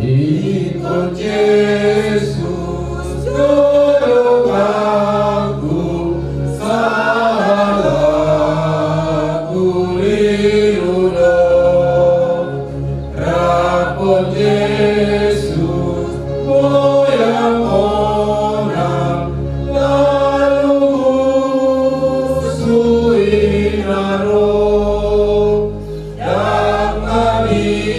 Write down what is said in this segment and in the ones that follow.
Ikut Yesus tolong aku salahku liulah rapot Yesus boyang orang lalu musuhin roh yang kami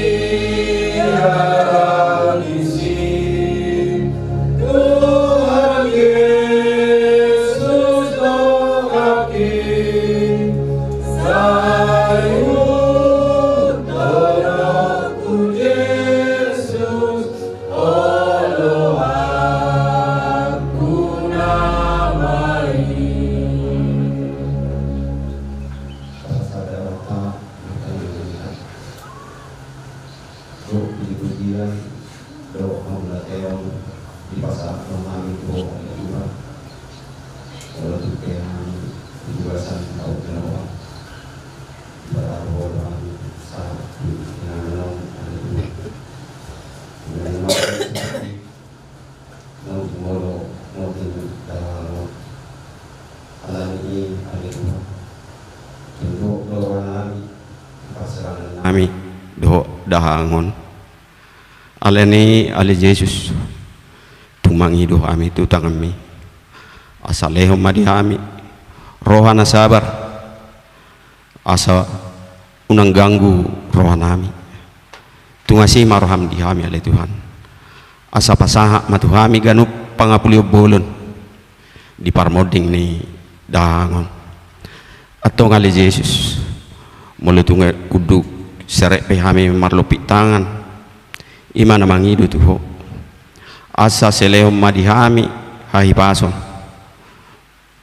Ami do dahangon aleni ale Yesus tumangi do ami tu tangami asaleho madi ami rohana sabar asa unang ganggu rohana ami tungasi marham di ami ale Tuhan asa pasaha matuhami ganup pangapulio bolon di parmoding ni dahangon atau ngale Yesus mulai tunga kuduk serek pehami marlopi tangan imana mangidu tuho asa seleo madihami hahi pason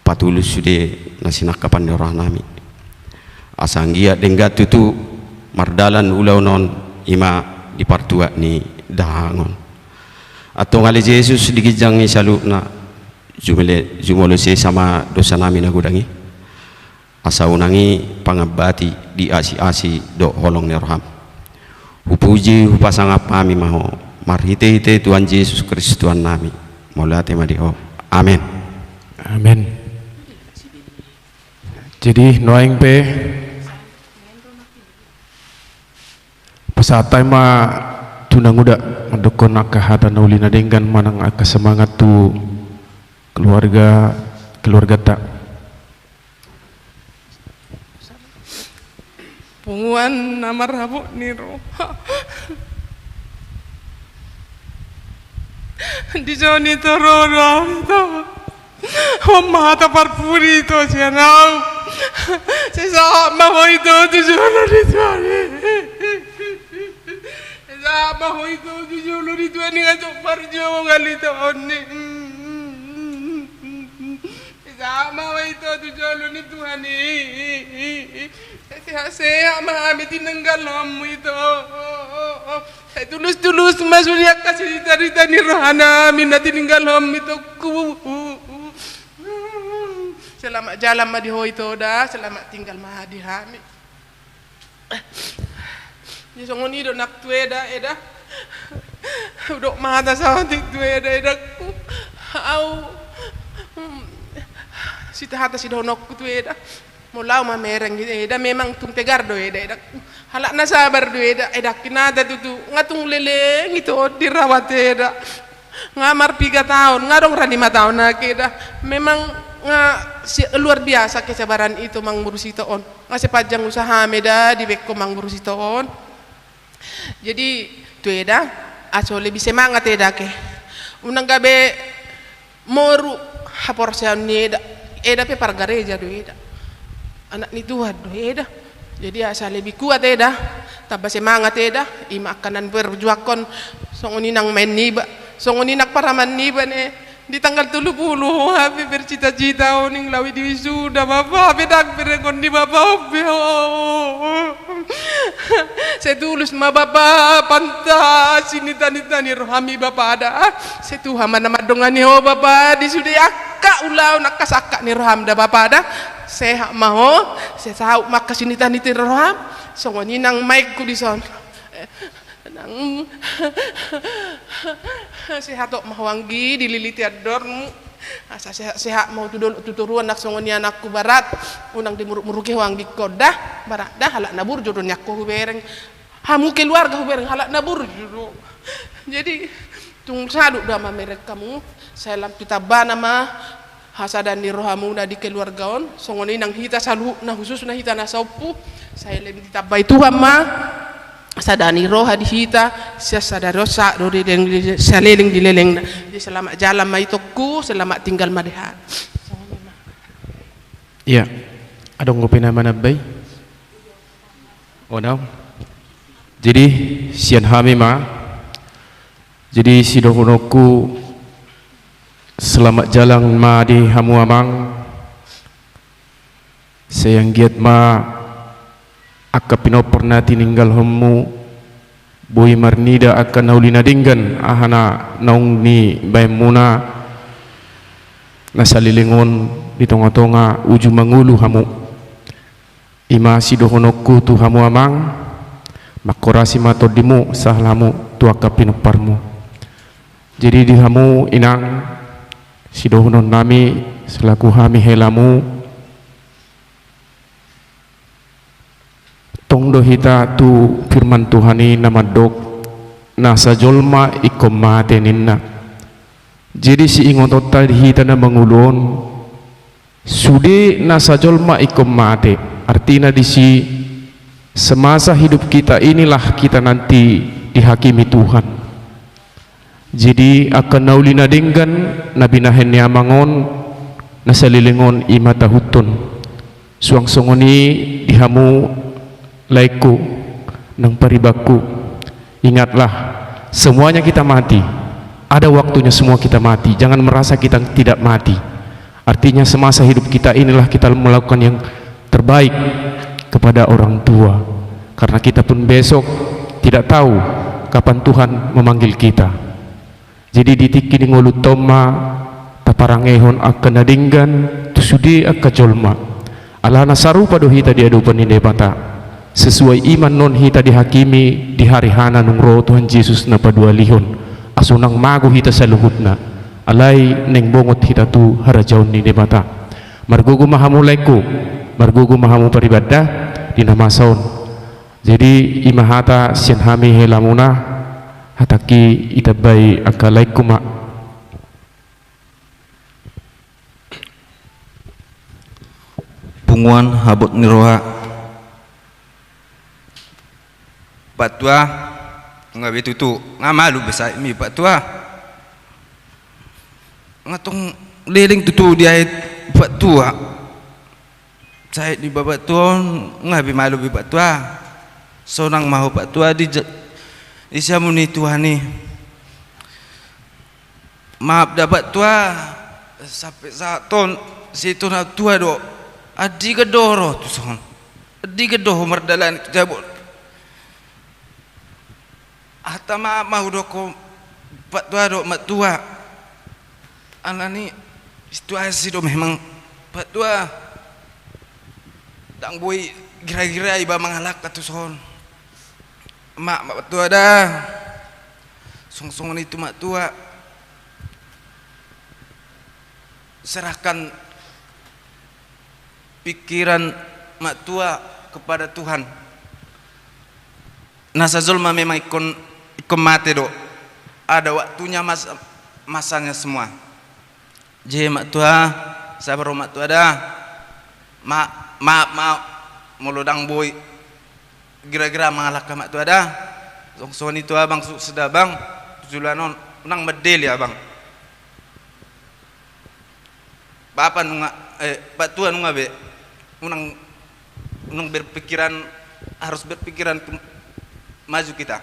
patulus sude nasinak kapan orang nami asa ngia denggat tutu mardalan ulau non ima di partua ni dahangon atau ngale Yesus digijangi salukna jumole se sama dosa nami nagudangi asa unangi pangabati di asi-asi do holong ni roham upuji upasang apami maho marhite-hite Tuhan Yesus Kristus Tuhan nami maulate madio amin amin. Jadi noaing pe pasatay ma tunang uda mandukon akahatan ulina denggan manang aka semangat tu keluarga tak punguan nama rabu niro di sini terora itu mata parpuri itu sianau sesama itu tujuan di sana sesama itu tujuan di sana ngajak perjuangan itu oni sesama itu tujuan di Tuhan sehat-sehat mami tinanggal kamu itu tulus-tulus masuknya kasih cerita ni rohana minta tinanggal kamu itu selamat jalan mah di itu dah selamat tinggal mah di kami ni songon ini nak tueda eda udok mata sahatik tueda eda au sita hata si donok tueda mulaw mamereng eda memang tung tegar do eda halak na sabar do eda kinada tutu ngatung leleng itu dirawat eda ngamar 3 tahun ngarong ra 5 tahun na eda memang luar biasa kesabaran itu mang ngurusi toon ngasih panjang usaha meda di beko mang ngurusi toon jadi tu eda aso lebih semangat eda ke unang gabe moru haporsian ni eda pe pargareja do eda anak ni Tuhan do eda jadi asa lebih kuat eda tambah semangat eda ima kanan berjuakon songoni nang main niba songoni nak paraman niba ne di tanggal 30 happy bercita-cita oning lawi di wisuda bapak bedak berekon di bapak saya tulus ma bapak pantas sini tani rohami bapak ada saya tuhan mana madongani ho bapak di sudi akka ulau nak kasaka ni roham da bapak ada saya mau saya tahu maka sini tani roham songoni nang mic ku di son nang sehat tok mahwangi dililiti adormu asa sehat mau tuturuan nak songon ni anakku barat unang dimuruk-muruki wangi kodah barat dah halak nabur jodoh nyakku bereng hamu keluarga bereng halak nabur jodoh jadi tung saduk dama merek kamu salam kita bana mah hasadan di rohamu na di keluargaon songoni nang hita salu na khusus na hita na saupu saya lebih ditabai Tuhan mah sadani roha di hita sia sadaro sa do di saleleng di leleng di selamat jalan mai tokku selamat tinggal madeha. Iya. Ada ngopi nama nabai? Oh no. Jadi sian hami ma. Jadi sidohonoku selamat jalan ma di hamu amang. Sayang giat ma akka pino pernah tininggal homu boy marnida akka naulina dinggan ahana naung ni baymuna nasalilingon di tonga-tonga uju mangulu hamu ima sidohonoku tu hamu amang makorasi matodimu sahlamu tu akka pino parmu jadi di hamu inang sidohonon nami selaku hami helamu tongdo hita tu firman Tuhani nama dok nasa jolma ikom mate ninna jadi si ingotota hita na mangulon sude nasa jolma ikom mate artinya di si semasa hidup kita inilah kita nanti dihakimi Tuhan jadi akan naulina denggan nabi nahen niamangon nasalilingon imata hutun suang songoni dihamu laiku nang paribaku ingatlah semuanya kita mati ada waktunya semua kita mati jangan merasa kita tidak mati artinya semasa hidup kita inilah kita melakukan yang terbaik kepada orang tua karena kita pun besok tidak tahu kapan Tuhan memanggil kita jadi ditiki ngolu toma taparangehon akan nadinggan tusudi akka jolma alana sarupa do hita di adupan ini bata sesuai iman non hita dihakimi di hari hana nungro Tuhan Yesus na padua lihon asunang magu hita sa luhut na alay neng bongot hita tu harajaon ni debata margugu mahamu laiku margugu mahamu paribada di namasaon jadi imahata sian hami helamuna hataki itabai akalaiku ma punguan habot niroha patua nggak betul tu nggak malu besar mi patua ngatong leling tutu dia patua saya di babat tuan nggak bi malu bi patua sonang mahu patua di samuni Tuhan ni maaf dapat tua sampai saton situ nak tua do adi gedoro tu son adi gedoh merdalan jabut hatta mau doko pak tua do mak tua anani situasi do memang pak tua dang boy gira-gira iba mangalak katu son mak tua dah song-songan itu mak tua serahkan pikiran mak tua kepada Tuhan nasa zulma memang ikon mati do ada waktunya masanya semua je mak tua sabar mak tua dah mak melodang boy gira-gira mengalahkan mak tua dah song itu abang sudah bang julanon nang medel ya bang bapak nunga pak tua nunga be unang berpikiran harus berpikiran maju kita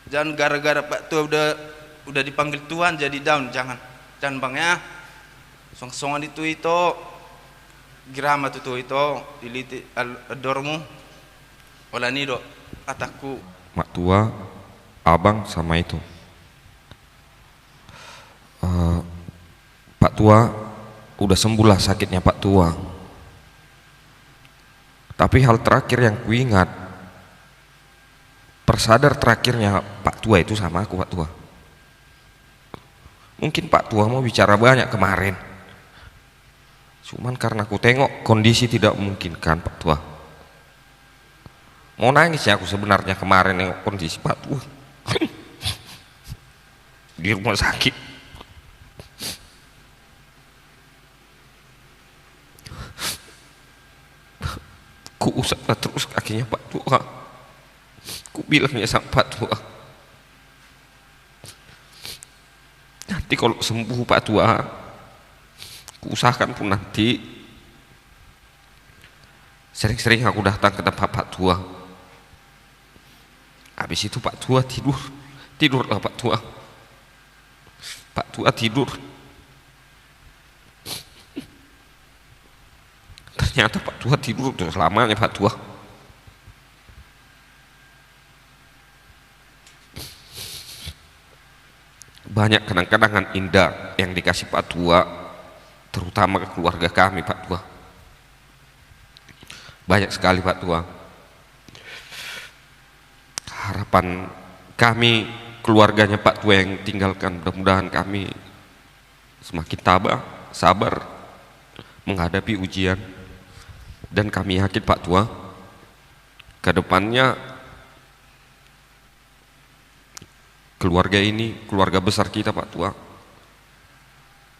jangan gara-gara pak tua udah dipanggil Tuhan jadi down jangan bang ya song-songan itu girama itu diliti adormu wala nido ataku mak tua abang sama itu Pak tua udah sembuhlah sakitnya Pak tua tapi hal terakhir yang kuingat Persadar terakhirnya Pak Tua itu sama aku, Pak Tua. Mungkin Pak Tua mau bicara banyak kemarin, cuman karena aku tengok kondisi tidak memungkinkan, Pak Tua. Mau nangis ya aku sebenarnya kemarin nengok kondisi Pak Tua di rumah sakit. Ku usap terus kakinya Pak Tua. Ku bilangnya sama Pak Tua, nanti kalau sembuh Pak Tua, ku usahakan pun nanti sering-sering aku datang ke tempat Pak Tua. Habis itu Pak Tua tidurlah Pak Tua. Pak Tua tidur. Ternyata Pak Tua tidur tuh selamanya Pak Tua. Banyak kenang-kenangan indah yang dikasih Pak Tua, terutama ke keluarga kami Pak Tua. Banyak sekali Pak Tua. Harapan kami keluarganya Pak Tua yang tinggalkan, mudah-mudahan kami semakin tabah, sabar menghadapi ujian. Dan kami yakin Pak Tua, ke depannya keluarga ini, keluarga besar kita Pak Tua,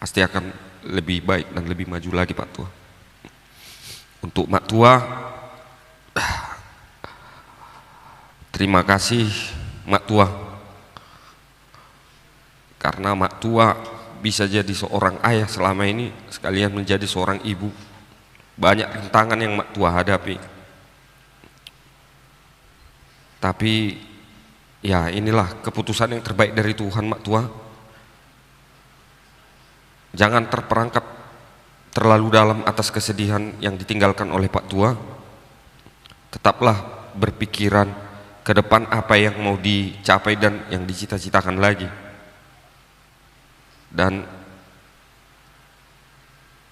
pasti akan lebih baik dan lebih maju lagi Pak Tua. Untuk Mak Tua, terima kasih Mak Tua, karena Mak Tua bisa jadi seorang ayah selama ini sekalian menjadi seorang ibu. Banyak rintangan yang Mak Tua hadapi, tapi ya inilah keputusan yang terbaik dari Tuhan Mak Tua. Jangan terperangkap terlalu dalam atas kesedihan yang ditinggalkan oleh Pak Tua. Tetaplah berpikiran ke depan apa yang mau dicapai dan yang dicita-citakan lagi. Dan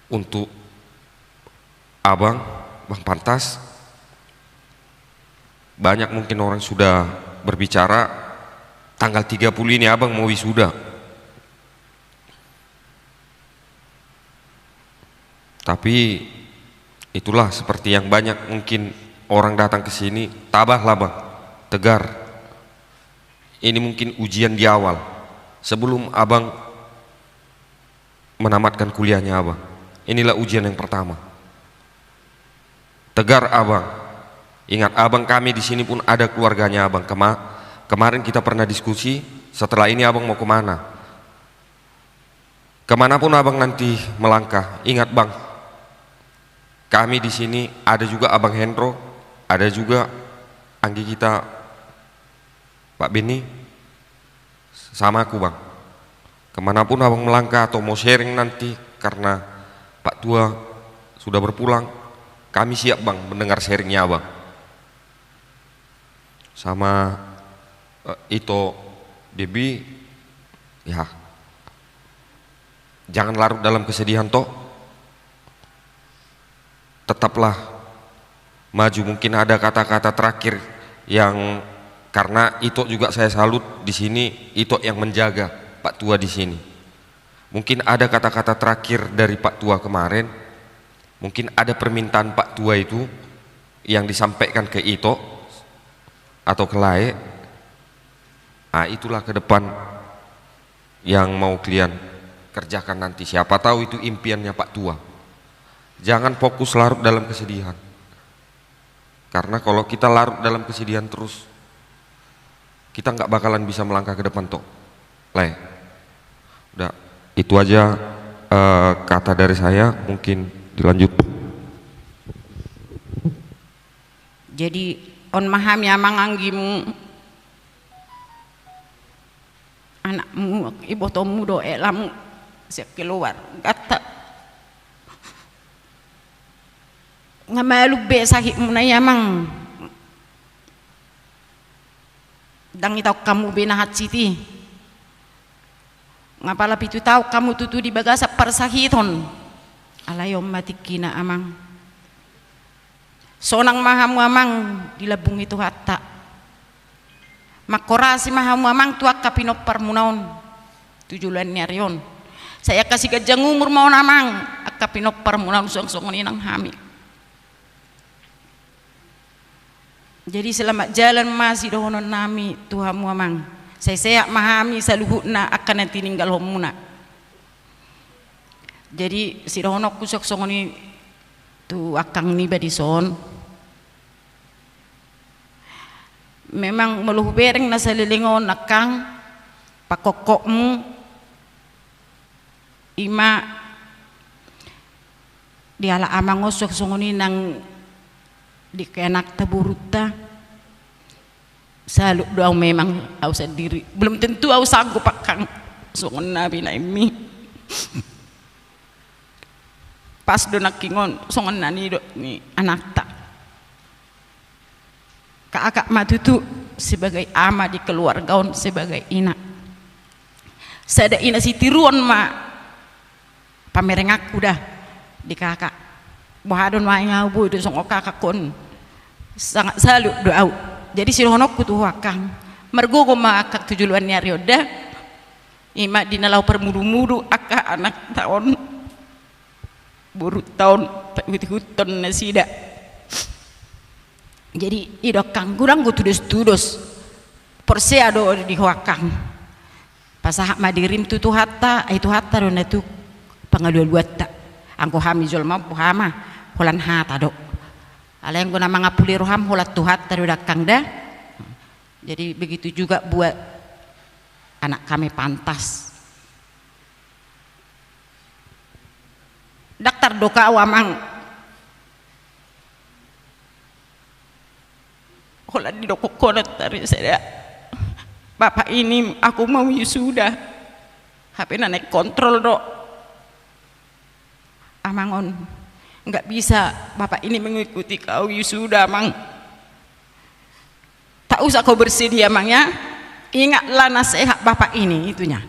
untuk Abang, Bang Pantas, banyak mungkin orang sudah berbicara tanggal 30 ini Abang mau wisuda. Tapi itulah seperti yang banyak mungkin orang datang ke sini, tabahlah Bang, tegar. Ini mungkin ujian di awal sebelum Abang menamatkan kuliahnya Abang. Inilah ujian yang pertama. Tegar Abang. Ingat Abang, kami di sini pun ada keluarganya Abang. Kemarin kita pernah diskusi, setelah ini Abang mau kemana? Kemanapun Abang nanti melangkah, ingat Bang, kami di sini ada juga Abang Hendro, ada juga Anggi kita, Pak Beni, sama aku Bang. Kemanapun Abang melangkah atau mau sharing nanti, karena Pak Tua sudah berpulang, kami siap Bang mendengar sharingnya Abang. Sama Ito Debi, ya jangan larut dalam kesedihan toh. Tetaplah maju. Mungkin ada kata-kata terakhir yang, karena Ito juga saya salut di sini, Ito yang menjaga Pak Tua di sini. Mungkin ada kata-kata terakhir dari Pak Tua kemarin. Mungkin ada permintaan Pak Tua itu yang disampaikan ke Ito atau ke Lae. Nah, itulah ke depan yang mau kalian kerjakan nanti. Siapa tahu itu impiannya Pak Tua. Jangan fokus larut dalam kesedihan. Karena kalau kita larut dalam kesedihan terus, kita nggak bakalan bisa melangkah ke depan toh. Lae. Udah, itu aja kata dari saya, mungkin dilanjut. Jadi on mahami amang anggimu anakmu ibu tomu do elam siap keluar kata ngamalu be sakit muna yamang dang itaw kamu binahat siti ngapala pitu tahu kamu tutu di bagasa persahiton alayom matikina amang sonang mahamu amang dilabung itu hatta makorasi mahamu amang tuak kapinok permunaon 7 bulan nyarion saya kasih gajang umur mau namang kapinok permunaon song-songon inang hami. Jadi selamat jalan masih dohonon nami Tuhamu amang saya mahami saluhutna akan nanti ninggal homuna. Jadi si dohonok kusok songoni tu akang ni badison memang meluh bereng na salilingon akang pakokokmu ima diala amang osok songoni nang di kenak taburuta saluk doang memang au sendiri belum tentu au sanggup akang songon nabi naimi pas do nakingon songon nani do ni anak tak kakak matutu sebagai ama di keluarga on sebagai ina sada ina si tiruan ma pamereng aku dah di kakak bahadon ma ngau bu do song kakak kon sangat salut doa jadi si honok kutu wakang mergo ma akak 7 bulan nyari oda ima dinalau permudu-mudu akak anak tahun buru tahun hutan nasida jadi idok kang kurang gue tudos porse ado di wakang pasah madirim tu hatta itu hatta do natu pangadual buat tak angko hami jolma hama holan hata do ala yang guna mangapuli roham holat tu hatta do dakang dah jadi begitu juga buat anak kami pantas daktar doka awamang kalau di dokokonat dari saya bapak ini aku mau wisuda HP naik kontrol dok amangon nggak bisa bapak ini mengikuti kau wisuda mang tak usah kau bersedia mangnya ingatlah nasihat bapak ini itunya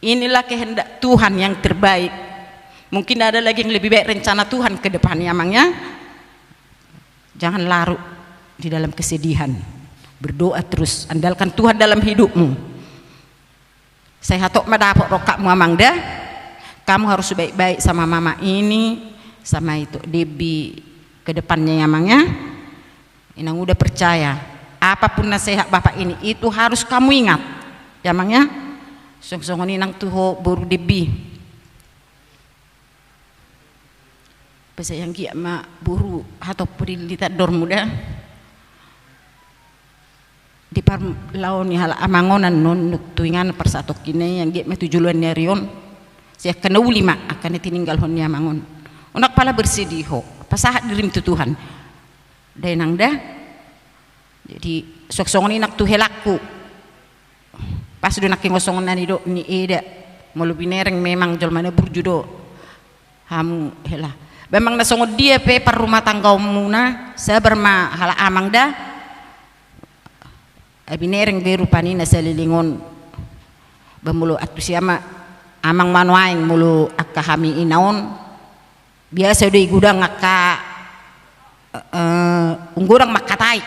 inilah kehendak Tuhan yang terbaik mungkin ada lagi yang lebih baik rencana Tuhan ke depannya mangnya jangan larut di dalam kesedihan berdoa terus andalkan Tuhan dalam hidupmu saya hatok madapok rokakmu amang dah kamu harus baik-baik sama mama ini sama itu Debbie ke depannya amangnya inang udah percaya apapun nasihat bapak ini itu harus kamu ingat ya amangnya song-songon inang tuh baru Debbie pasal yang kia ma buru atau perilita dor muda di par laon ni hala amangonan non tuingan persatok kini yang dia 7 bulan nyarion saya kena ulima akan ditinggal hon ni amangon unak pala bersedih ho pasahat dirim tu Tuhan dainang dah jadi sok-songon inak tu helaku pas do nak ngosongon nani do ni eda mulu binereng memang jolmana burjudo hamu hela memang nasongod dia pe par rumah tangga muna sabar ma hala amang dah abinereng beru panina salilingon bamulu atu siama amang manuaing mulu akka hami inaon biasa deui gudang akka unggurang makatai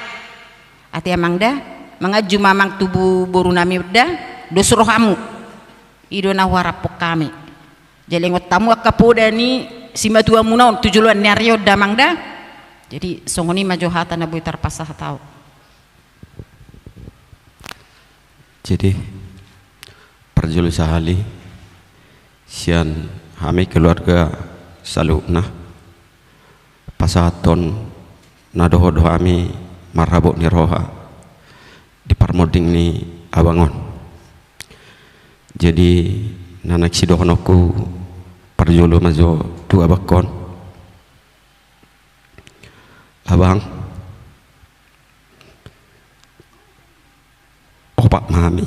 ati amang dah mangaju mamang tubuh boru nami dah dosro hamu idona warapok kami jalengot tamu akka poda ni sima tua munaon 7 bulan nyaryo damang dah jadi songoni majohata na buitar pasah tau. Jadi perjul sahali sian kami keluarga salukna pasaton nadoho doh kami marhabuk ni roha di parmoding ni abangon jadi nanak sidohnoku perjulu majo dua bakon abang opak mami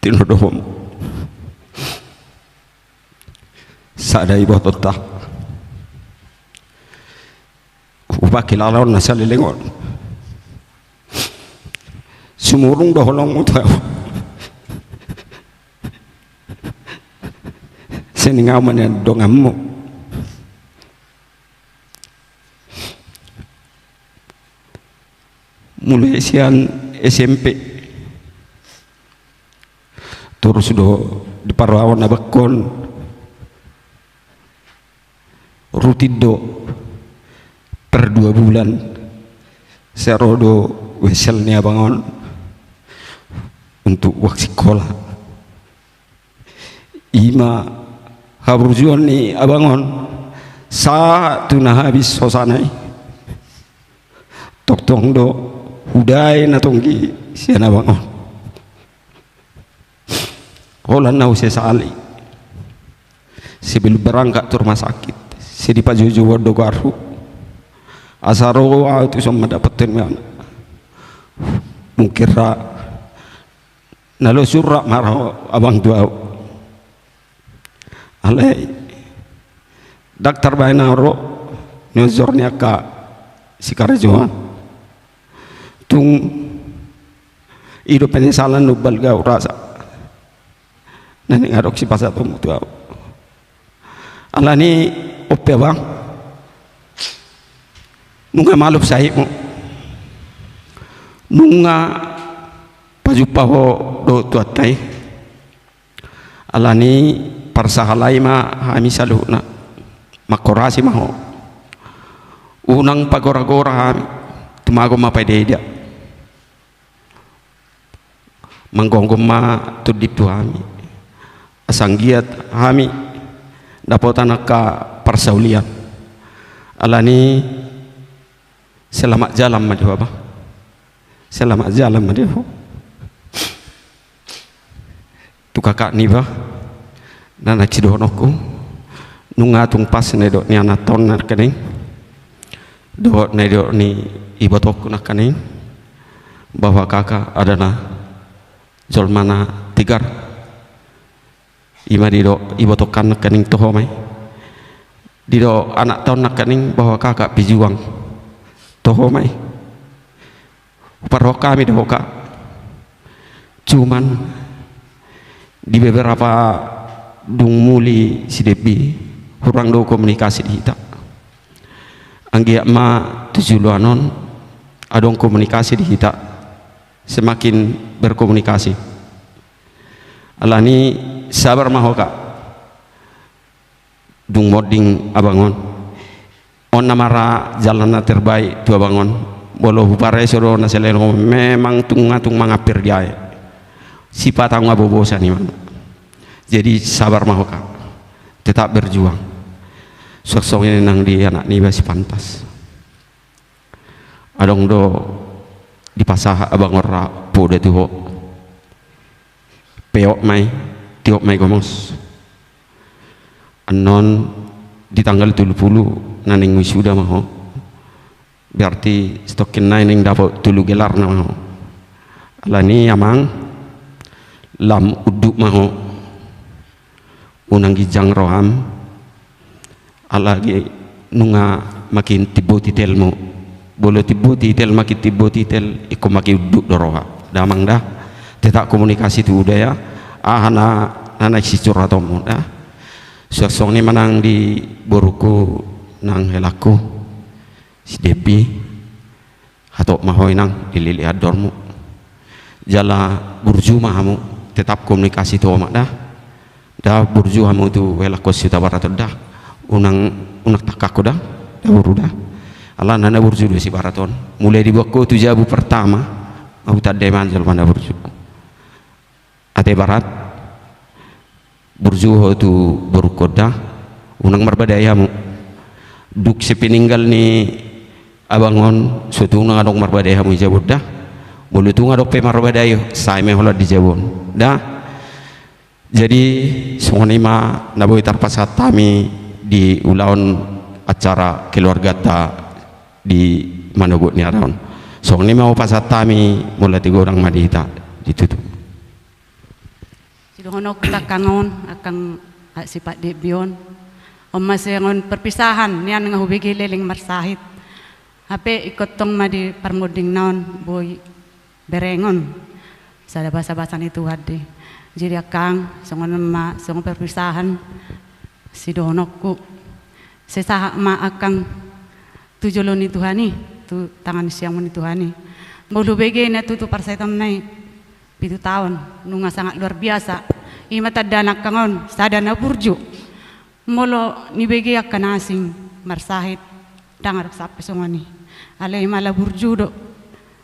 tinodom sada ibu tota opak kilalon nasalilingon sumurung doholong utau seningau mana dongamu mulai sian SMP terus do di Parawan Abakon rutin do per 2 bulan serodo weselnya bangun untuk waktu sekolah ima haburjuan ni abangon satu nah habis sosanai tok tong do hudai na tonggi siana bangon holan nau sesali sebelum berangkat ke rumah sakit si di pajuju wado garu asaro itu sama dapetin mana mungkira nalo surah marah abang tua alai dokter bainaro nyozornya ka sikarajoan tung hidup penyesalan nubal gau rasa nani ngarok si pasat mutu ala ni ope bang nunga malup sahimu nunga pajupaho do tuatai ala ni parsahalai ma hami saluhna makorasi maho unang pagora-gora hami tumago mapai dia manggonggom ma tudip tu hami asanggiat hami dapotan ka parsaulian alani selamat jalan madi baba selamat jalan madi tu kakak ni ba nana cidonoku nungatung pas nedok ni anaton nak kening do nedok ni ibotok nak kening bahwa kakak adalah jolmana tigar ima dido ibotokan nak kening toho mai dido anak tahun nak kening bahwa kakak pijuang toho mai paroka mi doka cuman di beberapa dung muli si debi kurang do komunikasi di kita anggia ma tujuluanon adong komunikasi di kita semakin berkomunikasi alani sabar mahoka dung moding abangon on namara jalan terbaik tu abangon bolo hupare soro na seleno memang tung mangapir dia sifat ang abobosan ni man jadi sabar mahoka tetap berjuang sok-soknya nang di anak ni basi pantas adong do di pasah abangor ra pode tuho peok mai tiok mai gomos anon di tanggal 30 naning wisuda maho berarti stokin naning dapat tulu gelar na maho alani amang lam uduk maho unang gijang roham alagi nunga makin tibo titel mo bolo tibo titel makin tibo titel iko makin uduk doroha damang dah tetap komunikasi tu udah ya anak si curhatom dah sosok ni manang di boruku nang helaku si depi hatok mahoy nang dilili adormu jala burju mahamu tetap komunikasi tu omak dah burju hamu tu helaku si tabarat dah unak takaku dah buru dah ala nana burju si baraton mulai dibuatku tu jabu pertama aku tak demanjal pada burju ate barat burjuho tu berukoda unang marbadayamu duk sepininggal ni abangon suatu unang adong marbadayamu jabut dah bolu tu ngadok pe marbadayo sai me hola di jabon dah jadi songonima naboy tarpasat kami di ulaun acara keluarga ta di Manogot ni aron songonima mau pasat kami mulai 3 orang madita ditutup Sidohono kita kangon akan sifat debion omasengon perpisahan nian ngahubigi leling marsahit hape ikut tong madi parmuding naon boy berengon sada basa-basan itu hadi jadi akang songon ma songon perpisahan sidohono ku sesaha ma akang tujoloni Tuhani tu tangan siang meni Tuhani Bolu bege na tutu parsaitam nai 7 tahun nunga sangat luar biasa. Ima tadanak kangon sadana burju. Molo ni bege akan asing marsahit dangar sape songoni. Ale mala burju do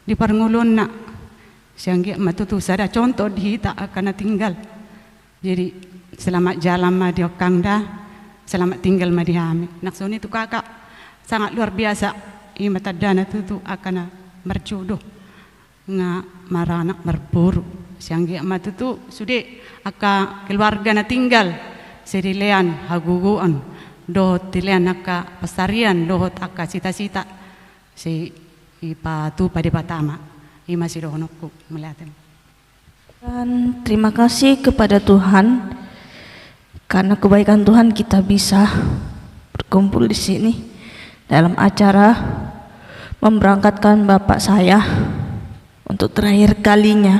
di parngulon na sianggi matutu sada contoh dihita akan tinggal. Jadi selamat jalan ma di okangda, selamat tinggal ma di hami. Naksoni tu kakak sangat luar biasa. Ima tadana tutu akan merjodoh nga maranak merburu sianggi amat itu sudah aka keluarga na tinggal serilean haguguan dohot tilean aka pasarian dohot aka cita-cita si ipatu pada patama ima si dohonokku melihatin. Dan terima kasih kepada Tuhan karena kebaikan Tuhan kita bisa berkumpul di sini dalam acara memberangkatkan bapak saya untuk terakhir kalinya.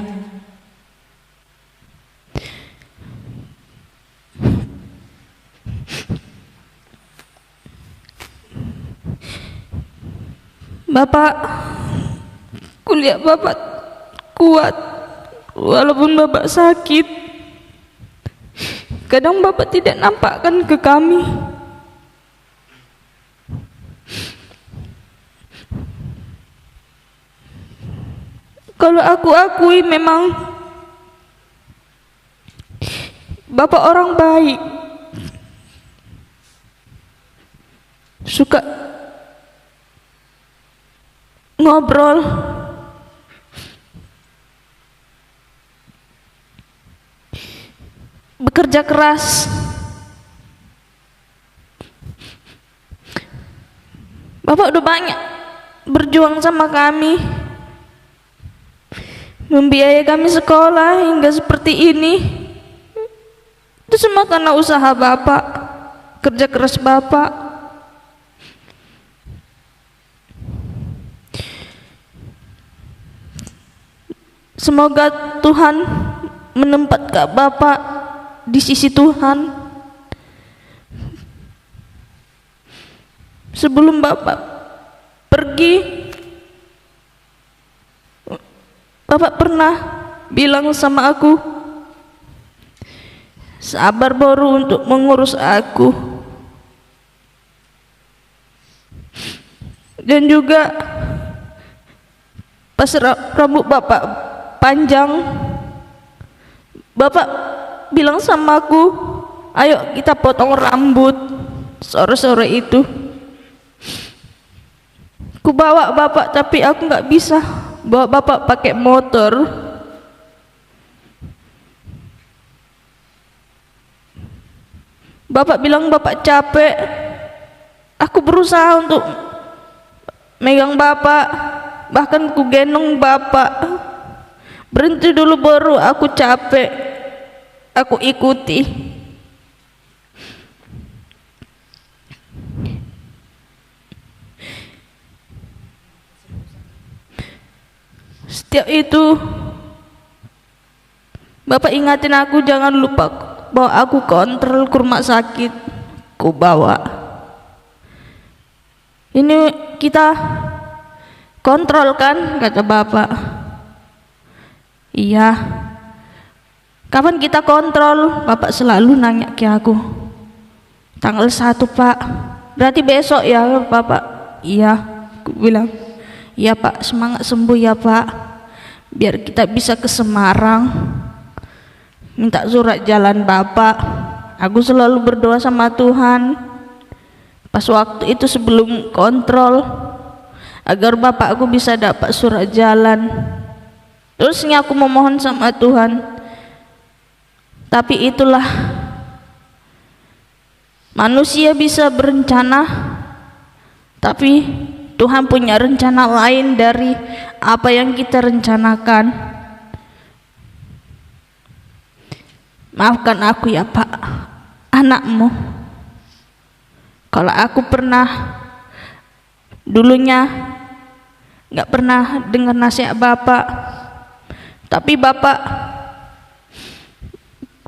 Bapak, kuliah Bapak kuat walaupun Bapak sakit. Kadang Bapak tidak nampakkan ke kami. Kalau aku akui memang Bapak orang baik, suka ngobrol, bekerja keras. Bapak udah banyak berjuang sama kami, membiayai kami sekolah hingga seperti ini. Itu semua karena usaha Bapak, kerja keras Bapak. Semoga Tuhan menempatkan Bapak di sisi Tuhan. Sebelum Bapak pergi, Bapak pernah bilang sama aku, sabar baru untuk mengurus aku. Dan juga pas rambut Bapak panjang, Bapak bilang sama aku, ayo kita potong rambut sore-sore itu. Ku bawa Bapak tapi aku nggak bisa bawa Bapak pakai motor. Bapak bilang Bapak capek. Aku berusaha untuk megang Bapak, bahkan ku gendong Bapak. Berhenti dulu baru aku capek, aku ikuti. Setiap itu Bapak ingatin aku jangan lupa bawa aku kontrol ke rumah sakit. Ku bawa. Ini kita kontrol kan, kata Bapak. Iya. Kapan kita kontrol? Bapak selalu nanya ke aku, tanggal 1 Pak, berarti besok ya Bapak? Iya. Aku bilang, iya Pak, semangat sembuh ya Pak, biar kita bisa ke Semarang. Minta surat jalan Bapak. Aku selalu berdoa sama Tuhan pas waktu itu sebelum kontrol, agar Bapak aku bisa dapat surat jalan. Terusnya aku memohon sama Tuhan. Tapi itulah, manusia bisa berencana, tapi Tuhan punya rencana lain dari apa yang kita rencanakan. Maafkan aku ya Pak, anakmu. Kalau aku pernah dulunya nggak pernah dengar nasihat Bapak, tapi Bapak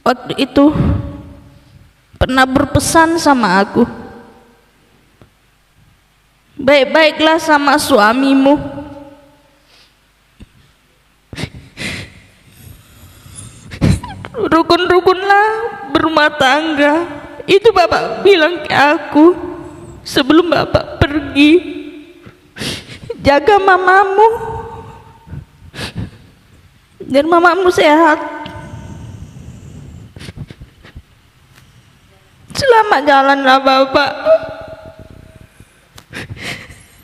waktu itu pernah berpesan sama aku, baik-baiklah sama suamimu. rukun-rukunlah berumah tangga. Itu Bapak bilang ke aku sebelum Bapak pergi. Jaga mamamu dan mamamu sehat. Selamat jalanlah Bapak.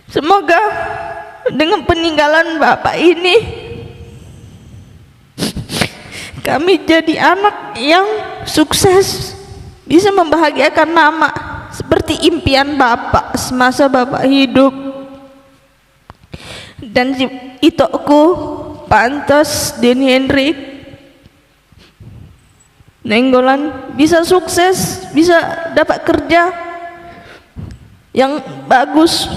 Semoga dengan peninggalan Bapak ini kami jadi anak yang sukses, bisa membahagiakan mama seperti impian Bapak semasa Bapak hidup. Dan itokku pantas dan Hendrik Nenggolan bisa sukses, bisa dapat kerja yang bagus,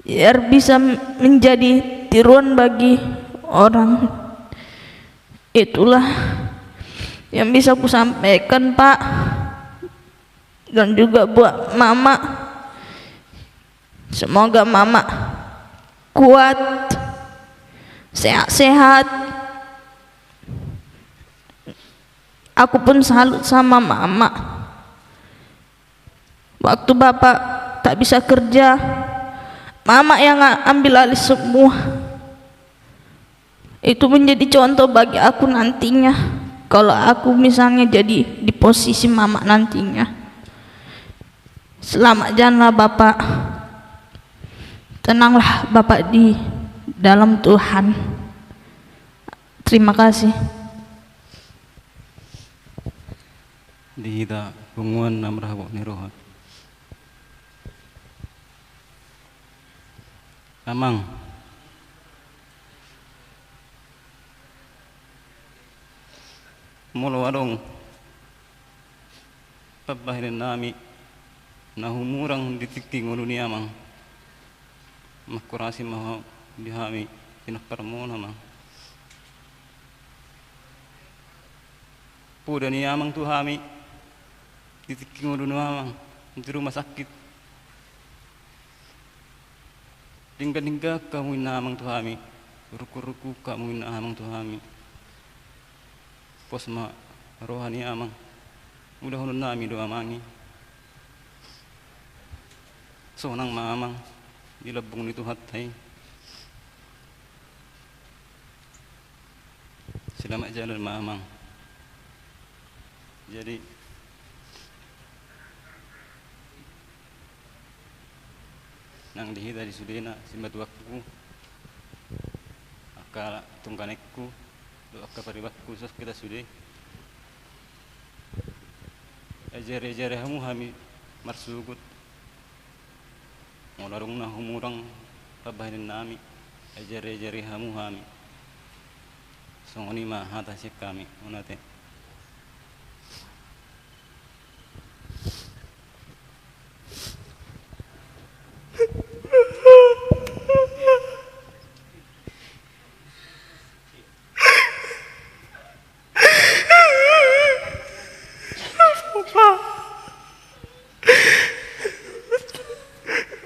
biar bisa menjadi tiruan bagi orang. Itulah yang bisa aku sampaikan Pak, dan juga buat mama. Semoga mama kuat, sehat-sehat. Aku pun salut sama mama. Waktu Bapak tak bisa kerja, mama yang ambil alih semua. Itu menjadi contoh bagi aku nantinya, kalau aku misalnya jadi di posisi mama nantinya. Selamat jalanlah Bapak. Tenanglah Bapak di dalam Tuhan. Terima kasih. Dihita bunguan namrahbo ni rohan. Amang mula warong pabahirin nami nahumurang ditiking ulu ni amang makurasi maha dihami pinakparmo namang puda ni amang tu hami ditiking ulu ni amang di rumah sakit dingga kamu inamang tu hami ruku-ruku kamu inamang tu hami pos ma rohani amang mudah hunun nami do amangi sonang ma amang dilabung itu hatai selamat jalan ma amang. Jadi nang dihita di sudena simbat wakku akala tungkanekku doa kaparibatku sos kita sudah ajare hamu hami marsugut ngolarung na humurang pabahin nami ajare hamu hami songoni mah hata sik kami unate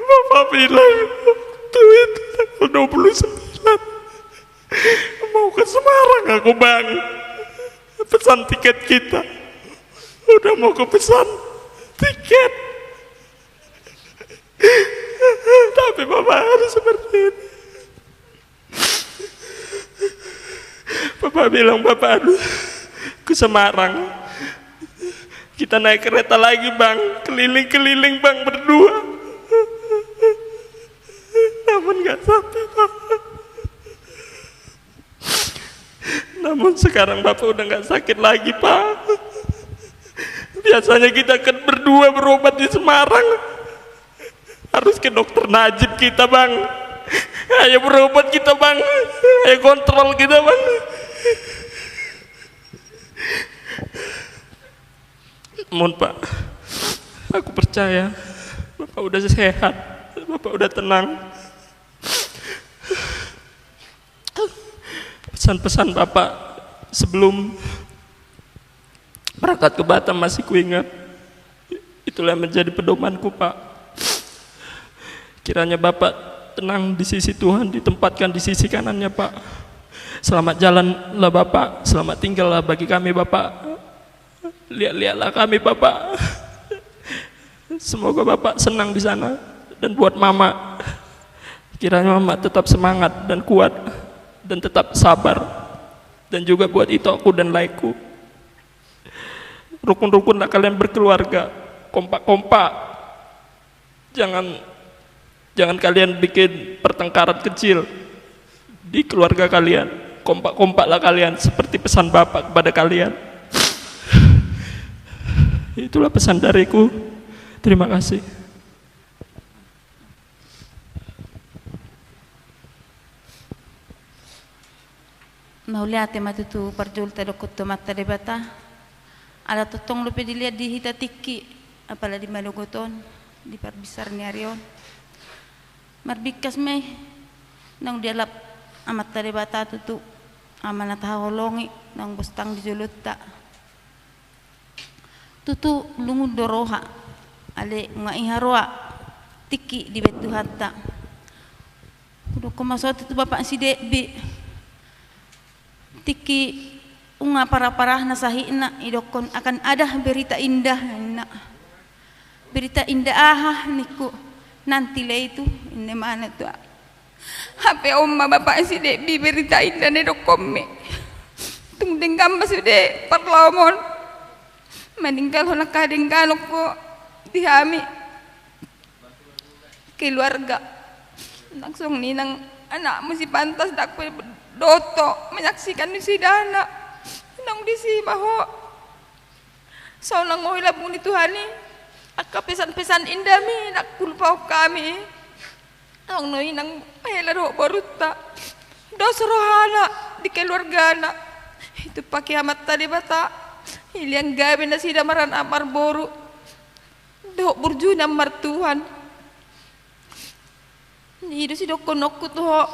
Bapak bilang duit tanggal 29 mau ke Semarang aku bang, pesan tiket kita udah mau ke pesan tiket tapi Bapak harus seperti ini. Bapak bilang Bapak harus ke Semarang, kita naik kereta lagi bang, keliling-keliling bang berdua, namun gak sampai Bapak. Namun sekarang Bapak udah gak sakit lagi Pak. Biasanya kita kan berdua berobat di Semarang, harus ke dokter Najib kita bang. Ayo berobat kita bang, ayo kontrol kita bang. Mohon Pak, aku percaya Bapak udah sehat, Bapak udah tenang. Pesan-pesan Bapak sebelum berangkat ke Batam masih kuingat. Itulah yang menjadi pedomanku Pak. Kiranya Bapak tenang di sisi Tuhan, ditempatkan di sisi kanannya Pak. Selamat jalanlah Bapak, selamat tinggallah bagi kami Bapak. Lihat-lihatlah kami Bapak. Semoga Bapak senang di sana. Dan buat Mama, kiranya Mama tetap semangat dan kuat dan tetap sabar. Dan juga buat Itoku dan Laiku, rukun-rukunlah kalian berkeluarga, kompak-kompak. Jangan kalian bikin pertengkaran kecil di keluarga kalian. Kompak-kompaklah kalian seperti pesan Bapak kepada kalian. Itulah pesan dariku. Terima kasih. Mauliate matutu parjul tadokut mata debata. Ala totong lupa dilihat di hita tiki, apalagi di malugoton, di parbisar ni Arion. Marbikas may nang dialap amat tadebata tutu amanat haholongi nang bustang di julutta. Tutu lungud doroha ale nga iharoa tiki di betu hatta. Udah komasot itu bapak si Debi tiki unga parah-parah nasahina idokon akan ada berita indah na berita indah niku nanti lah itu ini mana tuh HP omma bapak si Debi berita indah ne dokomme tung denggam sudah parlomon meninggal honak kadenggal ko dihami keluarga langsung nih nang anak mesti pantas dak doto menyaksikan si dana nang disi baho so nang mau hilap muni Tuhani akka pesan-pesan indah mi nak kulpau kami nang noi nang helaro baruta dos rohana di keluarga anak itu pakai amat tadi bata Iliang gabi na sida maran amar boru doh burjuna mar Tuhan hidu si dokonokku tuh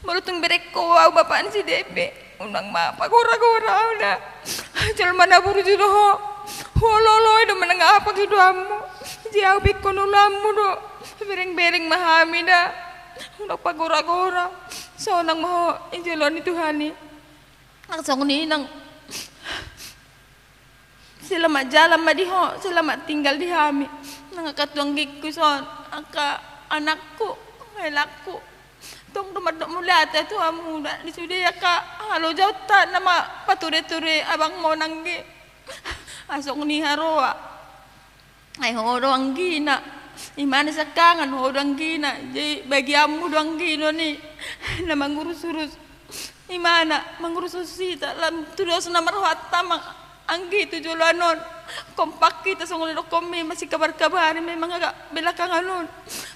barutung bereko au bapak si Depe unang ma pagora-gora udah jal mana burju doh hololo do menengah apa gitu amu jauh bikon ulamu do bereng-bereng mahami dah udah pagora-gora so nang mau injelon itu Tuhani langsung nih nang selamat jalan madiho, selamat tinggal di hami. Nangakatuang gigku son, angka anakku, helakku. Tong rumah dok mulat itu amu dah disudah ya kak. Halo jauh tak nama pature-ture abang mau nangge. Asok ni haroa. Ay hodong gina. Imana sakangan hodong gina. Jadi bagi amu doang gino ni. Nama ngurus-urus. Imana mengurus sita lam tudos nomor watama. Anggi itu jolanon kompak kita sungguh komi masih kabar-kabar memang agak belakangan non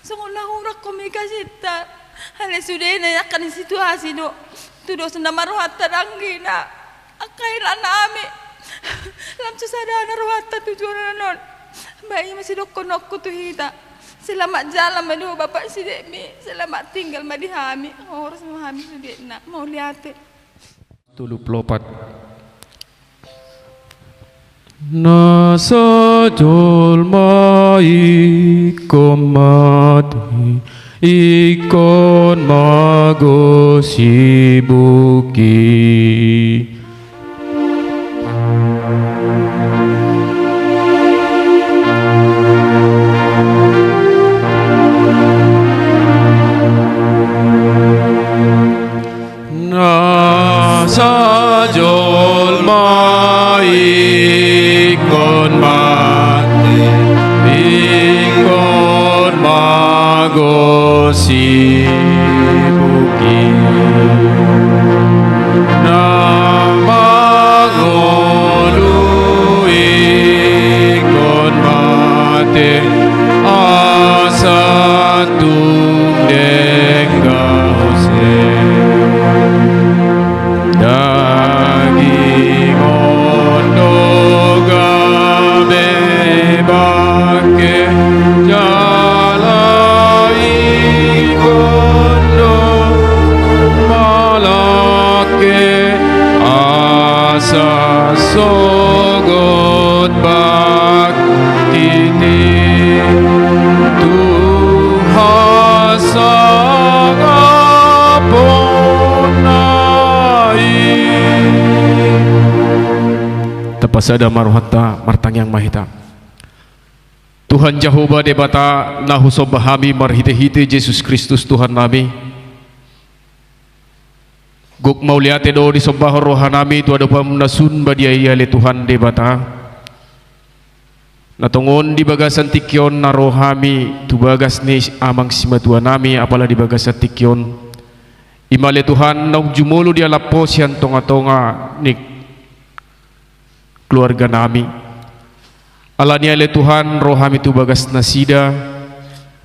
sungguh nahurak komi kasita hale sudah ini akan situasi do tudo senda marwata anggi na akairan nami lam susadana marwata tu jolanon bayi masih dokonokku tu hita selamat jalan madu bapak si Demi selamat tinggal madi hami harus memahami sudah nak mau lihat tulu pelopat Nasa jolma ikon mati ikon mago sibuki Nasa jolma ikon mati ikon mago sibuki namagolu ikon mati asatung denggause daging ondoga bebake jalai kondo malake asa sogot baktini Tuhasa ngapona pasada maruhatta martangyang mahita. Tuhan Jehovah debata nahu sobahami marhite-hite Yesus Kristus Tuhan nami. Guk mauliate do di sobah rohanami tu ada pamnasun badiaya le Tuhan debata. Natongon di bagasan tikyon na rohami tu bagas ni amang simatua nami apalah di bagasan tikyon. Imale Tuhan nang jumulu dia lapos yan tonga-tonga ni keluarga nami. Alania le Tuhan rohami tu bagas nasida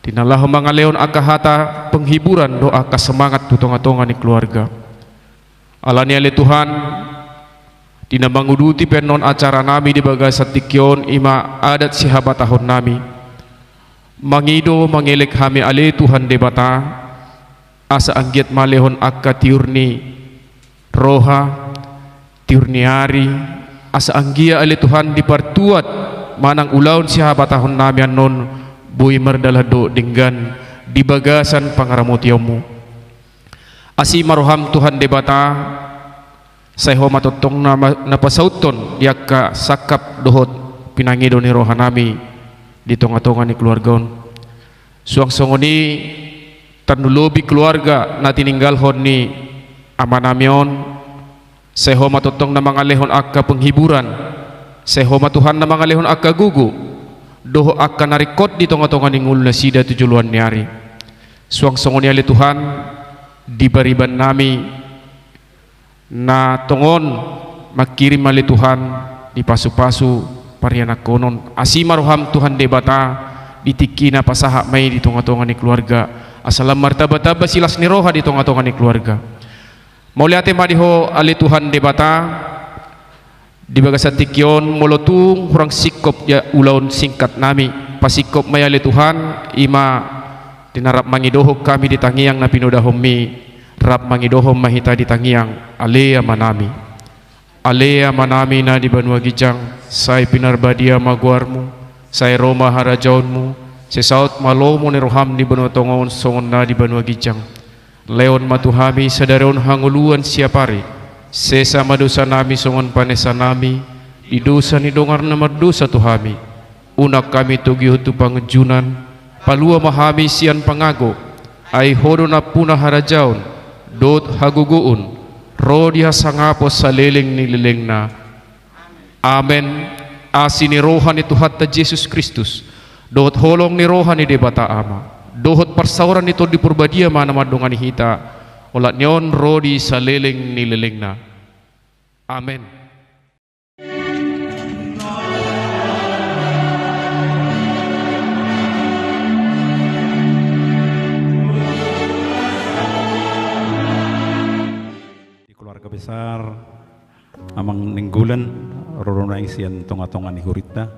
tinalah mangaleon akahata penghiburan doa semangat tu tonga-tonga ni keluarga. Alania le Tuhan tina manguduti penon acara nami di bagas tikyon ima adat sihabat tahun nami. Mangido mangelek hami ale Tuhan debata asa anggiat malehon akka tiurni roha tiurniari asa anggia ale Tuhan dipartuat manang ulaun siapa tahun nami anon bui merdalado dengan di bagasan pangaramotiomu asi maroham Tuhan debata saya homatotong na pasauton diaka sakap dohot pinangido ni rohanami di tonga-tonga ni keluargaon suang songoni tanulobi keluarga na tininggalhon ni amanamion saya homatotong na mangalehon akka penghiburan sehoma Tuhan na mangalehon akka gugu doho akka narikot di tonga-tonga ningul na sida tujuluan niari suang songon yali Tuhan dibariban nami na tongon makirim mali Tuhan di pasu-pasu parianak konon asima roham Tuhan debata ditiki na pasaha may di tonga-tonga ni keluarga asalam martaba-taba silas ni roha di tonga-tonga ni keluarga mauliate madiho ali Tuhan debata di bagasan tikyon molotung kurang sikop ya ulaun singkat nami pasikop mayali Tuhan ima tinarap mangidohok kami di tangiang na pinudahom mi rap mangidohom mahita di tangiang alea manami na di Banua Gijang say pinarbadia maguarmu say Roma harajaunmu sesaut malomo ni roham di Banua Tongon songon na di Banua Gijang leon matuhami sadaron hanguluan siapari sesa madosa nami songon panesa nami di dosa ni dongar na madosa tuhami unak kami tugiho tu pangejunan palua mahami sian pangago ay hodo na puna harajaon dot haguguun rodiha sangapos sa leleng ni leleng na amen asi ni rohan ni Tuhan ta Jesus Kristus dot holong ni rohan ni debata ama dohot persauran ito di purbadia mana madongan hita olat nyon rodi sa leleng ni leleng na amen. Di keluarga besar amang ninggulan rorona isian tonga-tonga ni hurita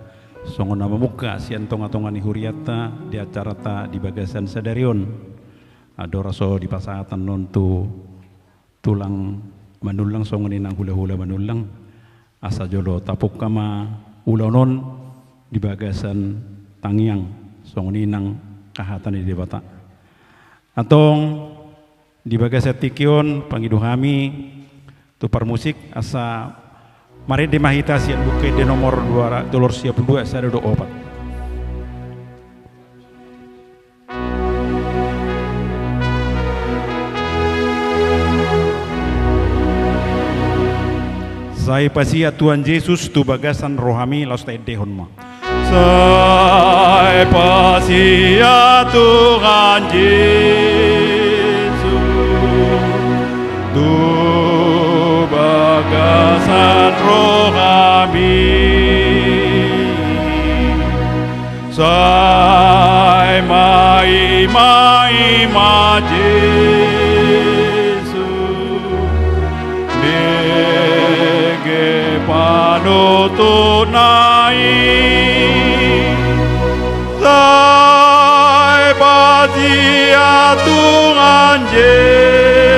songon nama muka sian tonga-tonga ni huriata di acara ta di bagasan sadarion adoraso di pasatan non tu tulang manulang songon inang hula-hula manulang asa jolo tapuk kama ulonon di bagasan tangiang songon inang kahatan di bata atong di bagasan tikyon pangiduhami tu parmusik asa mari di mahita sian buke di nomor 222 sada 24 Saya pasia Tuhan Yesus tu bagasan rohami laus tai dehon ma. Saya pasia Tuhan Yesus tu bagasan rohami. Saya mai panutunai sai badia Tuhan Yesus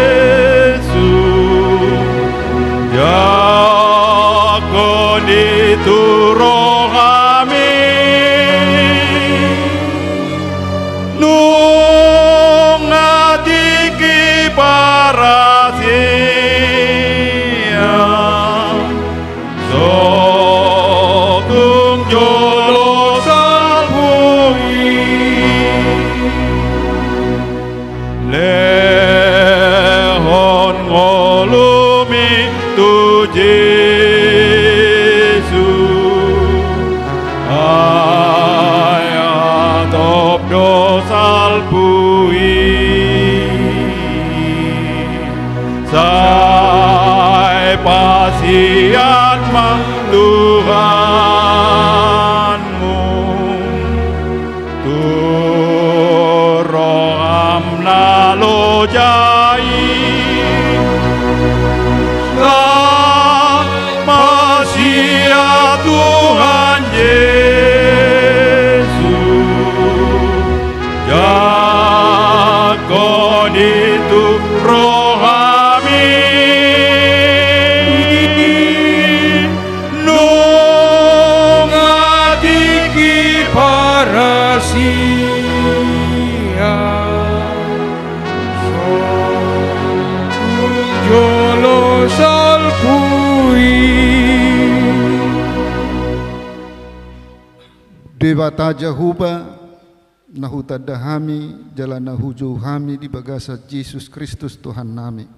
jago dituro kami nungatiki para. So itu Yesus ayat dosa bui sai pasiat mang Tuhanmu turoam nalo jai Masia Tuhan Yesus Jakon itu rohami Nungatiki parasia Jolo salpui Dewata Jahuba nahuta dahami jalan nahuju hami di bagasa Yesus Kristus Tuhan nami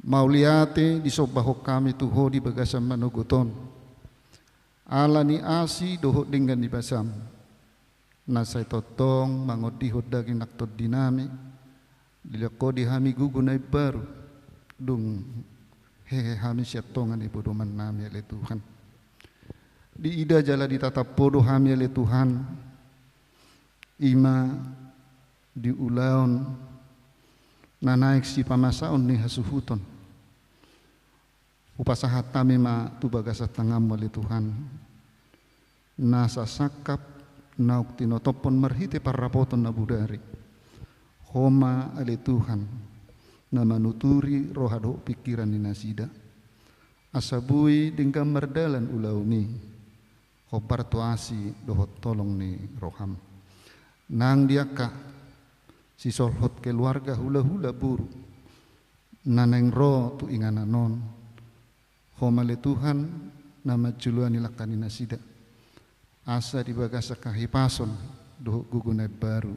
mauliate di sobahok kami tuho di bagasa manuguton ala ni asi dohot dengan di basam nasai totong mangodihot daging naktod dinami dilako di hami gugunay baru dung hehe hami siatongan ibu doman nami oleh Tuhan di ida jala ditatap podo hami oleh Tuhan ima di ulaon na naik si pamasaon ni hasuhuton upasahat tami ma tubagasa tangam oleh Tuhan nasa sakap nauk tinotopon marhite parapoton na budari homa oleh Tuhan na manuturi rohado pikiran ni nasida asabui dengan merdalan ulauni hobar tuasi dohot tolong ni roham nang diaka si solhot keluarga hula-hula buru naneng ro tu ingana non homale Tuhan nama juluan ilakani nasida asa di bagasa kahipason dohot gugunay baru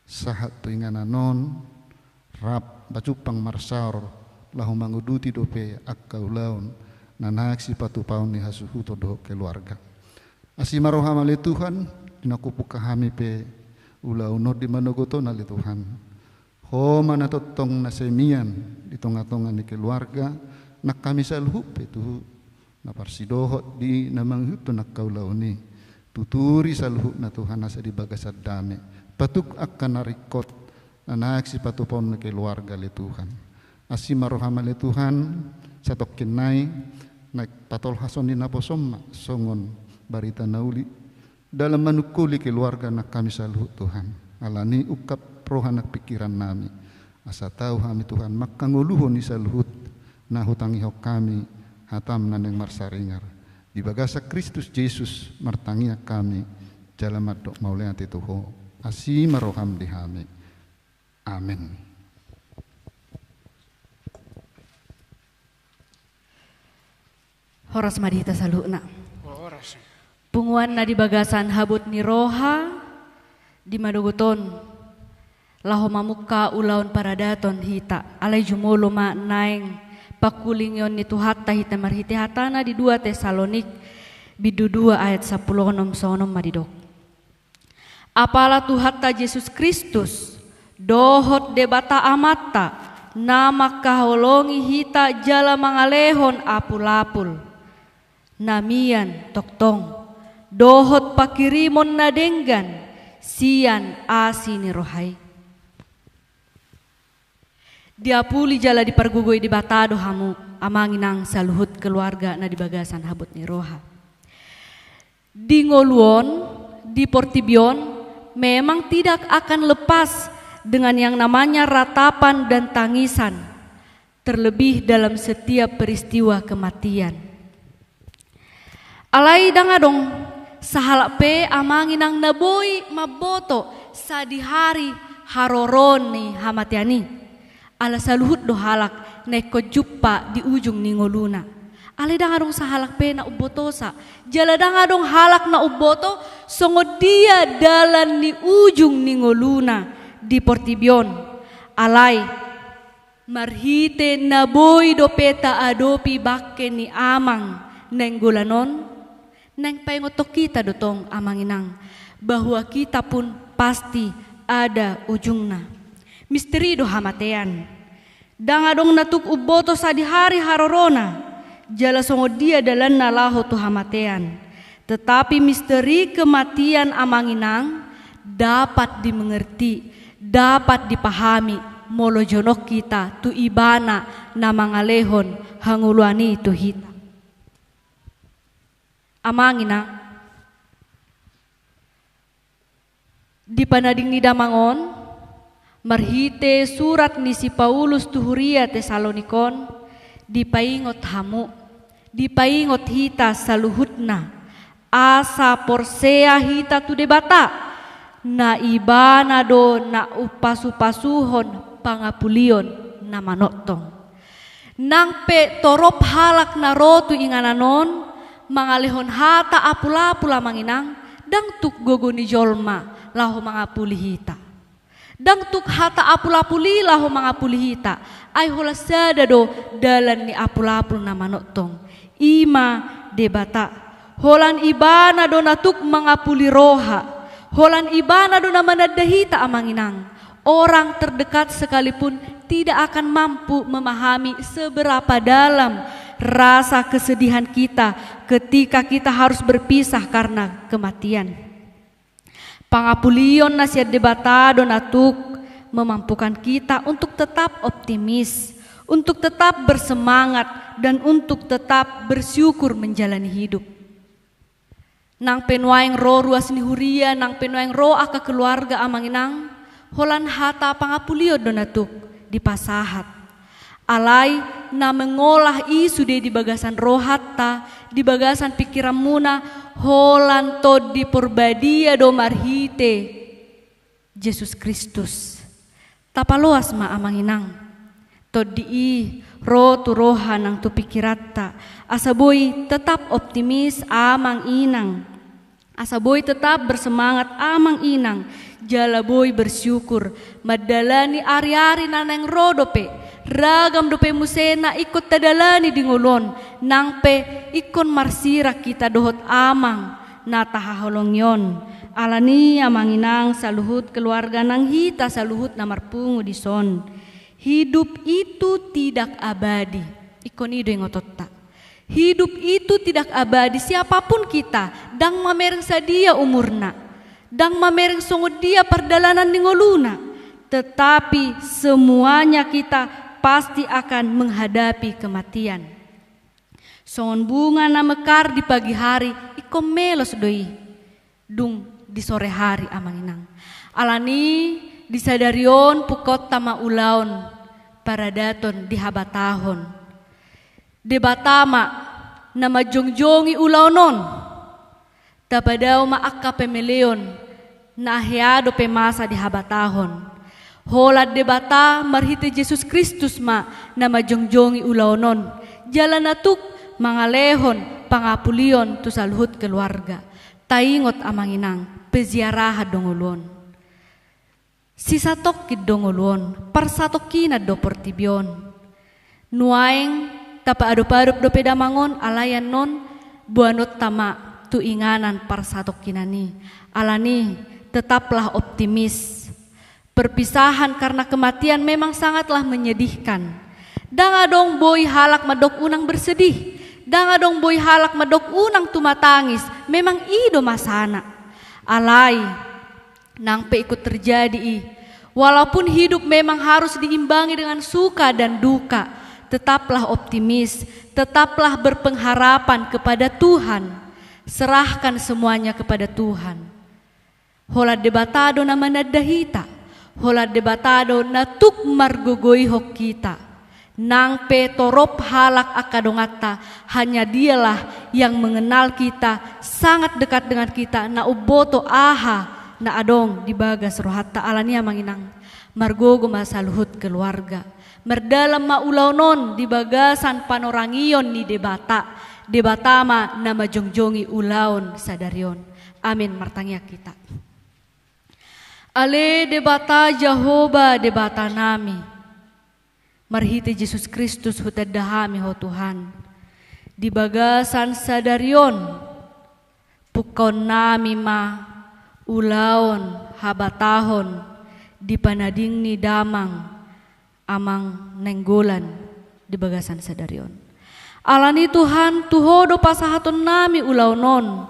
sahat tu ingana non rap bacupang marsar lahu manguduti dope akkau laun nanak si patupaun ni hasuhuto dohot keluarga asimaroham ale Tuhan dinakupuka hami pe ulaunod di manogoton ali Tuhan ho manatotong nasemian di tonga-tonga ni keluarga nak kami salhup itu na parsidohot di namang huto nakkaulauni tuturi salhup na Tuhan asa di bagasad dame patuk akan narikot anak si patupon ni keluarga li Tuhan asimaroham ale Tuhan satok kinay naik patol hason di naposom songon barita nauli dalam manukuli keluarga nak kami saluhut Tuhan alani ukap rohanak pikiran nami asa tahu kami Tuhan makanguluhon ni saluhut na hutangi hok kami hatam naneng marsaringar di bagasa Kristus Yesus martangia kami jalan madok mauleati tuho asi maroham dihami amin. Horas madita saluna punguan na di bagasan habut ni roha di maduguton laho mamuka ulaon paradaton hita alay jumulo ma naeng pakulingyon ni tuhatta hita marhiti hatana di 2 Tesalonik bidu 2 ayat 10 sonom madidok apala tuhatta Yesus Kristus dohot debata amata nama kaholongi hita jala mangalehon apul-apul namian toktong dohot pakirimon na denggan sian asi ni rohai diapuli jala di pargugoy di batado hamu amanginang saluhut keluarga na di bagasan habut ni roha di ngoluon di Portibion memang tidak akan lepas dengan yang namanya ratapan dan tangisan terlebih dalam setiap peristiwa kematian alai dangadong sahalak pe amanginang naboy maboto sa di hari haroron ni hamatiani ala saluhut do halak neko juppa di ujung ni ngoluna ale dangadong sahalak pe na ubotosa jala dangadong halak na uboto songo dia dalan ni ujung ni ngoluna di Portibion alai marhite na boy do peta adopi bakke ni amang neng gulanon, neng paingotok kita dotong amang inang, bahwa kita pun pasti ada ujungna. Misteri do hamatean, dangadong natuk uboto sa di hari harorona, jala songo dia dalan nalaho tu hamatean. Tetapi misteri kematian amang inang dapat dimengerti, dapat dipahami molo jonok kita tu ibana na mangalehon hanguluani tu hita. Amangina di panading ni damangon marhite surat ni si Paulus tu Huria Tesalonikon dipaingot hamu, dipaingot hita saluhutna asa porsea hita tu debata na ibana do na upasu-pasuhon pangapulion na manotong. Nang pe torop halak na rotu ingananon, mangalehon hata apula-pula manginang, dang tuk gogo ni jolma laho mangapuli hita. Dang tuk hata apula-puli laho mangapuli hita, ay hola sada do dalan ni apula-pul na manotong. Ima debata, holan ibana do na tuk mangapuli roha, holan ibana do na manadahita amanginang. Orang terdekat sekalipun tidak akan mampu memahami seberapa dalam rasa kesedihan kita ketika kita harus berpisah karena kematian. Pangapulion nasihat debatado natuk memampukan kita untuk tetap optimis, untuk tetap bersemangat, dan untuk tetap bersyukur menjalani hidup. Nang penuaing ro ruas ni huria, nang penuaing ro aka keluarga amanginang, holan hata pangapulio donatuk di pasahat. Alai na mengolah isu di bagasan rohatta, di bagasan pikiran muna, holan tod di porbadia do marhite Yesus Kristus. Tapaloas ma amanginang, tod di ro tu roha nang tu pikiratta, asaboy tetap optimis amang inang, asaboy tetap bersemangat amang inang, jalaboy bersyukur, madalani ari-ari nanang rodope, ragam dope musena ikut tadalani di ngulon, nang pe ikon marsira kita dohot amang, natahaholong yon, alani amanginang saluhut keluarga nang hita saluhut namarpungu di son. Hidup itu tidak abadi, ikon ido yang ototta. Hidup itu tidak abadi, siapapun kita, dang mamereng sadia umurna, dang mamereng songo dia perdalanan ningoluna, tetapi semuanya kita pasti akan menghadapi kematian. Songon bunga na mekar di pagi hari, ikom melos doi, dung di sore hari amanginang. Alani disadarion pukot tama ulaon para daton di habatahon. Debatama nama jongjongi ulaonon, tapadaw maaka pemeleon na ahyado pemasa di habatahon. Holad debata marhite Yesus Kristus ma nama jongjongi ulaonon. Jalan natuk mangalehon pangapulion tu saluhut keluarga. Taingot amanginang peziarah dongolon. Sisa tokkid dongolon, parsatokina do portibion. Nuaing tapa adup-adup do pedamangon alayan non buanot tama tu inganan parsatokinani. Alani tetaplah optimis. Perpisahan karena kematian memang sangatlah menyedihkan. Dangadong boy halak madok unang bersedih. Dangadong boy halak madok unang tumatangis. Memang ido masana. Alai nang pe ikut terjadi. Walaupun hidup memang harus diimbangi dengan suka dan duka, tetaplah optimis, tetaplah berpengharapan kepada Tuhan. Serahkan semuanya kepada Tuhan. Hola debatado na manadahita, hola debatado na tuk margogoi hok kita. Nang pe torop halak akadongata, hanya dialah yang mengenal kita, sangat dekat dengan kita, na uboto aha na adong di bagas rohatta alania manginang margogo masaluhut keluarga merdalam maulaunon di bagasan panorangion ni debatama nama jongjongi ulaon sadarion. Amin martangya kita. Ale debata Jehovah debata nami marhiti Yesus Kristus hutadahami ho Tuhan. Di bagasan sadarion, pukon nami ma ulaon habatahon, di panading ni damang amang nenggolan di bagasan sadarion. Alani Tuhan tuhodo pasahaton nami ulaunon,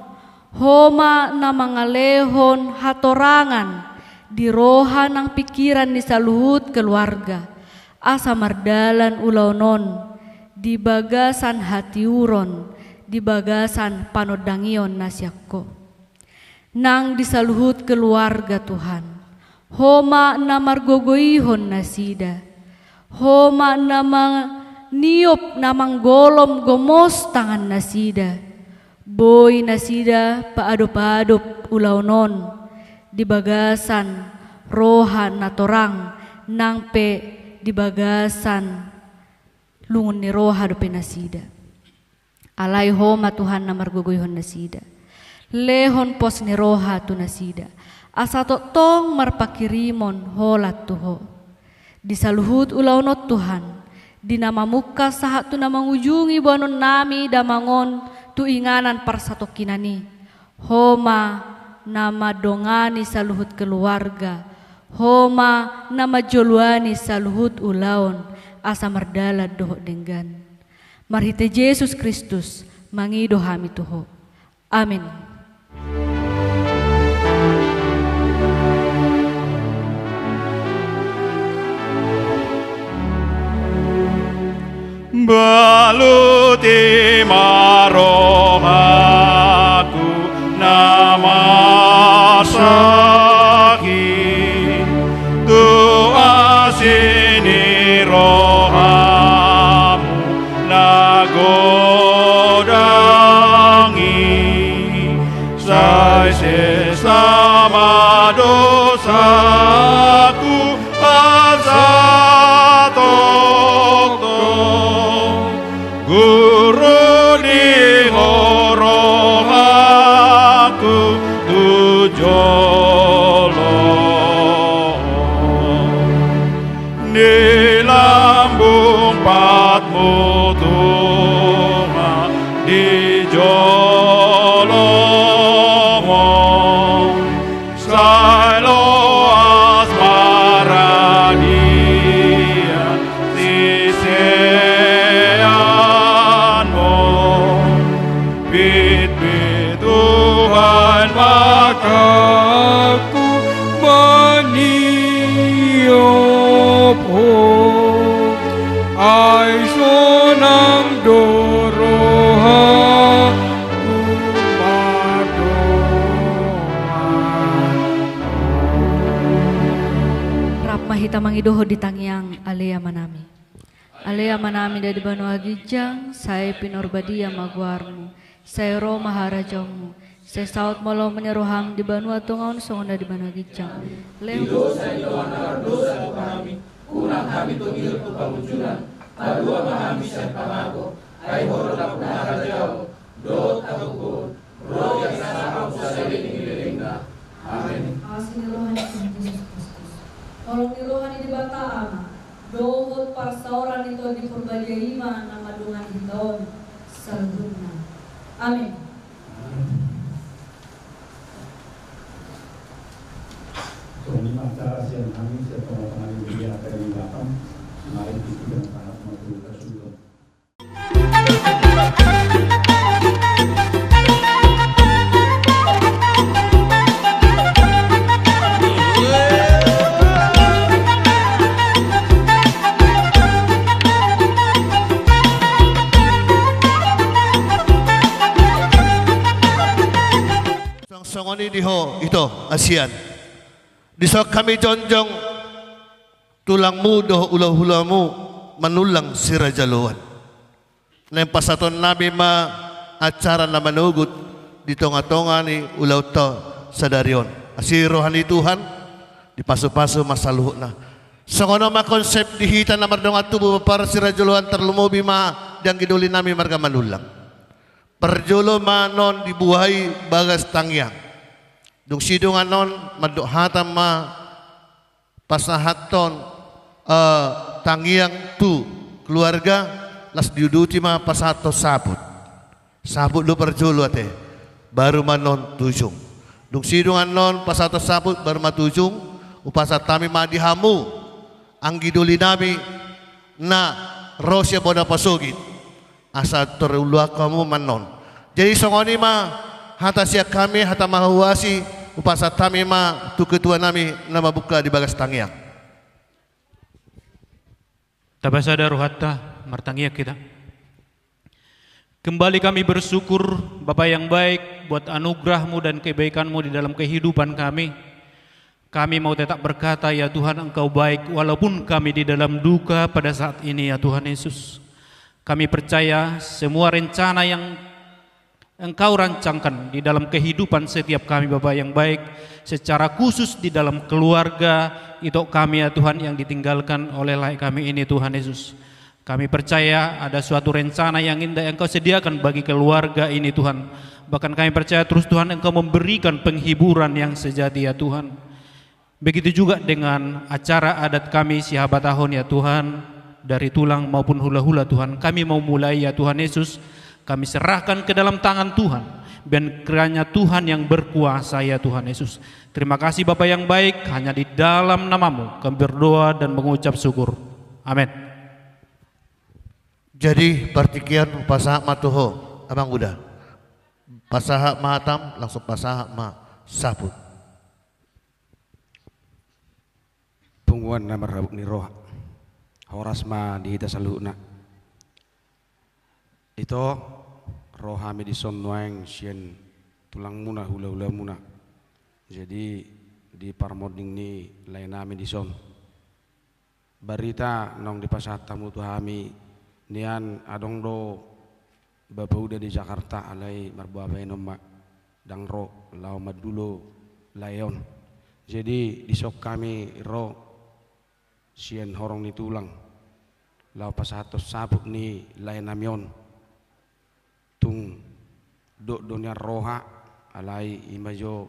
homa na mangalehon hatorangan, di roha ng pikiran ni saluhut keluarga, asa mardalan ulaunon, di bagasan hatiuron, di bagasan panodangion nasyakko. Nang disaluhut keluarga Tuhan, homa na margogoihon nasida, homa na niop na manggolom gomos tangan nasida, boy nasida paadop-adop ulaunon, di bagasan rohan na torang, nang pe di bagasan lungun ni roha do penasida. Alay homa Tuhan na margogoyhon nasida. Lehon pos ni roha tu nasida. Asa tong marpakirimon holat tuho. Disaluhut ulaunot Tuhan. Dinamamuka sahat tu namangujungi banon nami damangon tu inganan parsatokinani. Homa nama dongani saluhut keluarga. Homa nama joluani saluhut ulaun. Asa mardala doho denggan. Marhite Yesus Kristus mangido hami tuho. Amin. Baluti marohaku nama sakit tu asini rohamu nagodangi saya sesama dosaku asa Guru di horohaku tujolo di lambung patmu Tuhan di jolomo silo asmara dia Tuhan makaku maniopo ai sonang doroha Rap mahita mangidoho di tangyang alea manami. Alea manami dari banu agijang, saya pinorbadia maguarmu. Saya roh maharajamu, saya saut malau menyeroham di banu atungaun songonda di banu gijang. Dosa itu anak dosa kami, kurang kami tugil tu pamujuran, padua mahami saya pamago, ai horo tak maharajau, dot atukun, roh yang sama usai lingga. Amin. Asini rohani Yesus Kristus. Tolong di rohani di bataama, dohot parsauran itu di purbadia iman nama dungan hitom salguna. Amin. Ini acara siang kami setelah kami dia dari belakang, mari kita tahap maju ke surga. Songoni diho itu ASEAN. Disok kami jonjong tulangmu doh ulah-ulahmu menulang sirajaluan. Nempasaton nabi ma acara na manugut di tonga-tonga ni ulau to sadarion. Asi rohani Tuhan di pasu-pasu masaluh na. Songono ma konsep dihita na mardonga tubuh para sirajaluan terlumubi ma yang giduli nami marga manulang. Perjolo manon dibuhay bagas tangyang. Dung sidungan non maduk hatam ma pasahaton tangiang tu keluarga las diuduti ma pasato sabut lu perjulu ate baru manon tujung dung sidungan non pasato sabut baru matujung upasat tami ma dihamu anggi duli nami na rosya boda pasugit asa terulua kamu manon jadi songoni ma hata siak kami hata mahuasi upasat tami ma tu ketua nami nama buka di bagas tangiang Tabasada rohatta martangia kita. Kembali kami bersyukur Bapa yang baik buat anugerah-Mu dan kebaikan-Mu di dalam kehidupan kami. Kami mau tetap berkata ya Tuhan Engkau baik walaupun kami di dalam duka pada saat ini ya Tuhan Yesus. Kami percaya semua rencana yang Engkau rancangkan di dalam kehidupan setiap kami Bapa yang baik, secara khusus di dalam keluarga itu kami ya Tuhan yang ditinggalkan oleh kami ini Tuhan Yesus. Kami percaya ada suatu rencana yang indah yang Engkau sediakan bagi keluarga ini Tuhan. Bahkan kami percaya terus Tuhan Engkau memberikan penghiburan yang sejati ya Tuhan. Begitu juga dengan acara adat kami Siabat tahun ya Tuhan, dari tulang maupun hula-hula Tuhan. Kami mau mulai ya Tuhan Yesus. Kami serahkan ke dalam tangan Tuhan dan kiranya Tuhan yang berkuasa ya Tuhan Yesus. Terima kasih Bapa yang baik, hanya di dalam nama-Mu kami berdoa dan mengucap syukur. Amin. Jadi partikian pasahak matuho abang udah pasahak mahatam langsung pasahak ma sabut Pungguan nama rabuk ni roh horas ma dihita saluna itu roh kami di sonnoeng sien tulang muna hula-hula muna. Jadi di parmoding ni lain kami di son. Barita nong di pasatamu tu kami nian adong do bapa udah di Jakarta alai marbuabai nomma dang ro lau madulo layon. Jadi di sok kami ro sien horong ni tulang lau pasatos sabuk ni lain namion. Tung do dunia roha alai imajo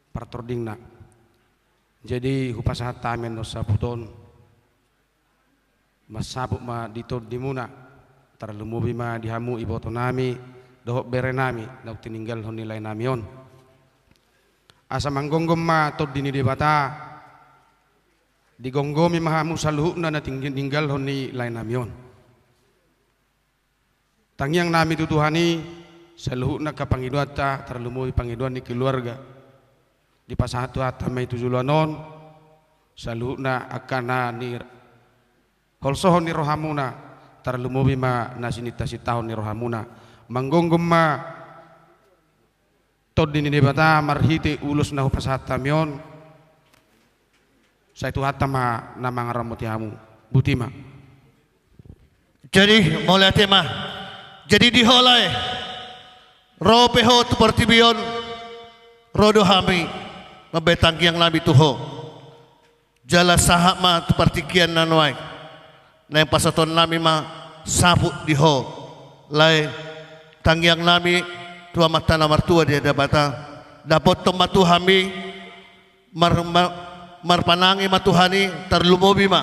partording nak jadi hupasahat tamen no saputon masabuk ma ditod dimuna tarlumubi ma dihamu iboto nami dohok bere nami dauk tininggal hon nilai namion asa manggonggom ma tod dini debata digonggomi mahamu saluhna na tinggal hon nilai namion tangiang nami tutuhani saluhna ka pangiduata terlumui pangiduan ni keluarga di pasahatu atamai tujulanon saluhna akana ni holsohon ni rohamuna terlumui ma nasinita sitahon ni rohamuna manggonggom ma tod dini debata marhiti ulus na hupasatamion sa itu hatama namang ramutihamu butima. Jadi mulai tema jadi diholai ropeho tu partibion rodo hami mabetang yang labi tuho jala sahak ma tu partikian nanwai na pasaton nami ma sabuk diho lai tangyang nami tua mata na martua dia dabata dapat tomatu hami marpanangi matuhani tarlumobi ma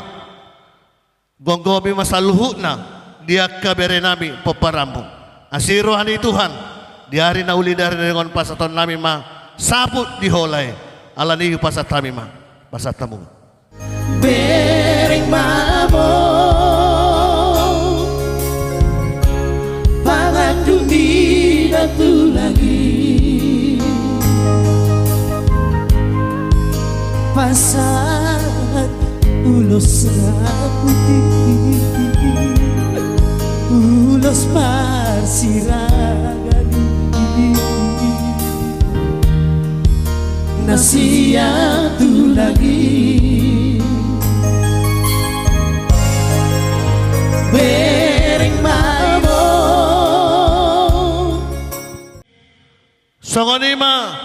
gonggobi masaluhu na dia kabere nami peparambu asirohani Tuhan di hari na uli dari dengan pasaton nami ma sabut diholai alani pasatami ma pasatamu bereng mamo pangandu di datu lagi pasat ulos putih ulos marsiragani nasiatu lagi bereng mamo songonima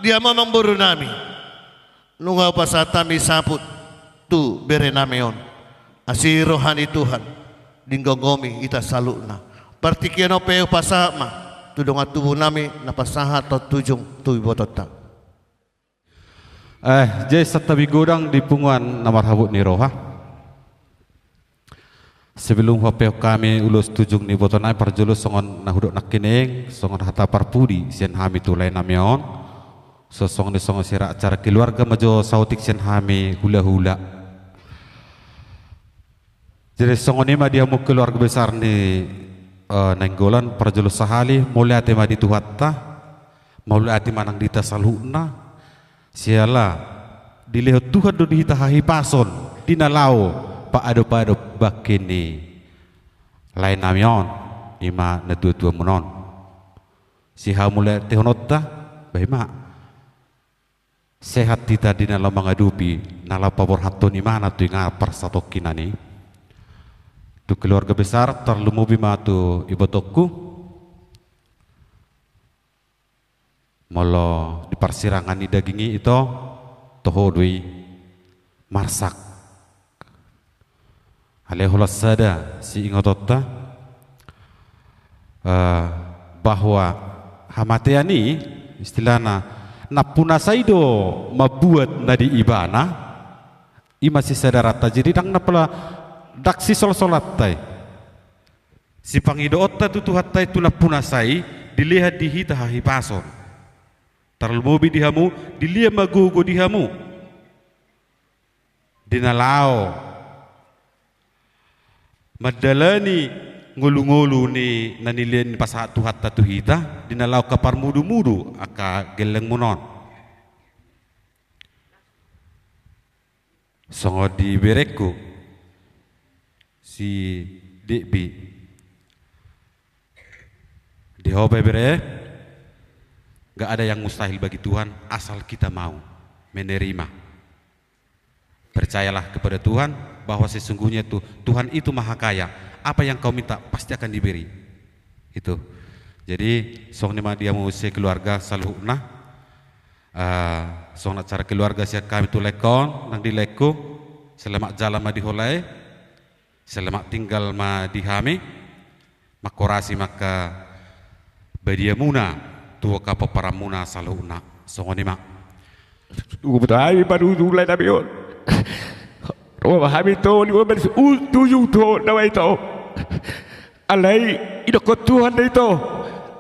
dia mamang buru nami nunga pasatami saput tu berenameon asirohani Tuhan dinggonggomi ita saluna partikiano peu pasama tudonga tubuh nami napasaha tot tujung tu botota je satabi godang di punguan namar habut ni roha Sebelum hopeo kami ulus tujung ni botonai parjulus songon nahudok nakineng songon hata parpudi sian hami tulai namion sosong ni songon sira acara keluarga majo sautik sian hami hula-hula. Jadi songon ni dia mu keluarga besar ni nenggolan parjulus sahali mulai ati madi tuhatta mulai ati manang dita salhuna siala dilihat Tuhan do dihita hahi pason dinalau pa ado bakini lain namion ima na tua munon si hamule tehonota bahima sehat tita dina la mangadupi nala pabor hatton imana tu inga persatokinani tu keluarga besar terlumubi matu ibotokku molo di persirangan ni dagingi itu tohodui marsak Alaihulas sada si ingotota bahwa hamateani istilahna napuna saido mabuat nadi ibana ima si sadarata jadi dang napala daksi sol-solat tai si pangido otta tutu hattai tu napuna sai dilihat dihita hahi pason tarlumobi dihamu dilihat magugo dihamu dinalao madalani ngulu-ngulu ni nanilian pasat tuhat tatu hita dinalau kapar mudu-mudu aka geleng munon songo di bereku si Debi di hobe bere gak ada yang mustahil bagi Tuhan asal kita mau menerima. Percayalah kepada Tuhan bahwa sesungguhnya Tuhan itu maha kaya. Apa yang kau minta pasti akan diberi. Itu. Jadi song nima dia mau keluarga saluhna. Song acara keluarga sia kami tu lekon nang di leku selamat jalan ma diholai. Selamat tinggal ma dihami. Makorasi maka badia muna tua ka paparamuna saluhna. Song nima. Ubutai baru dulai tabion. Roh hami to ni omen tujuh to nawai to alai idokot Tuhan itu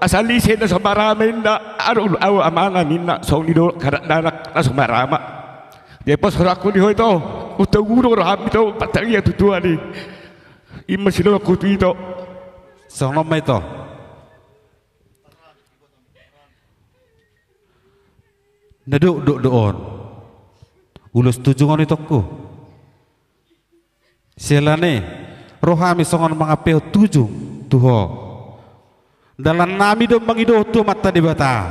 asali sena samarama na arul aw amanga minna sonido karak na samarama depas raku di hoito utaguro hami to patagia tu Tuhan ni imasilo ku itu sono mai to naduk doon ulus tujungon itu ku selane rohami songon mangapeo tujung tuho dalam nami do mangido tu mata di bata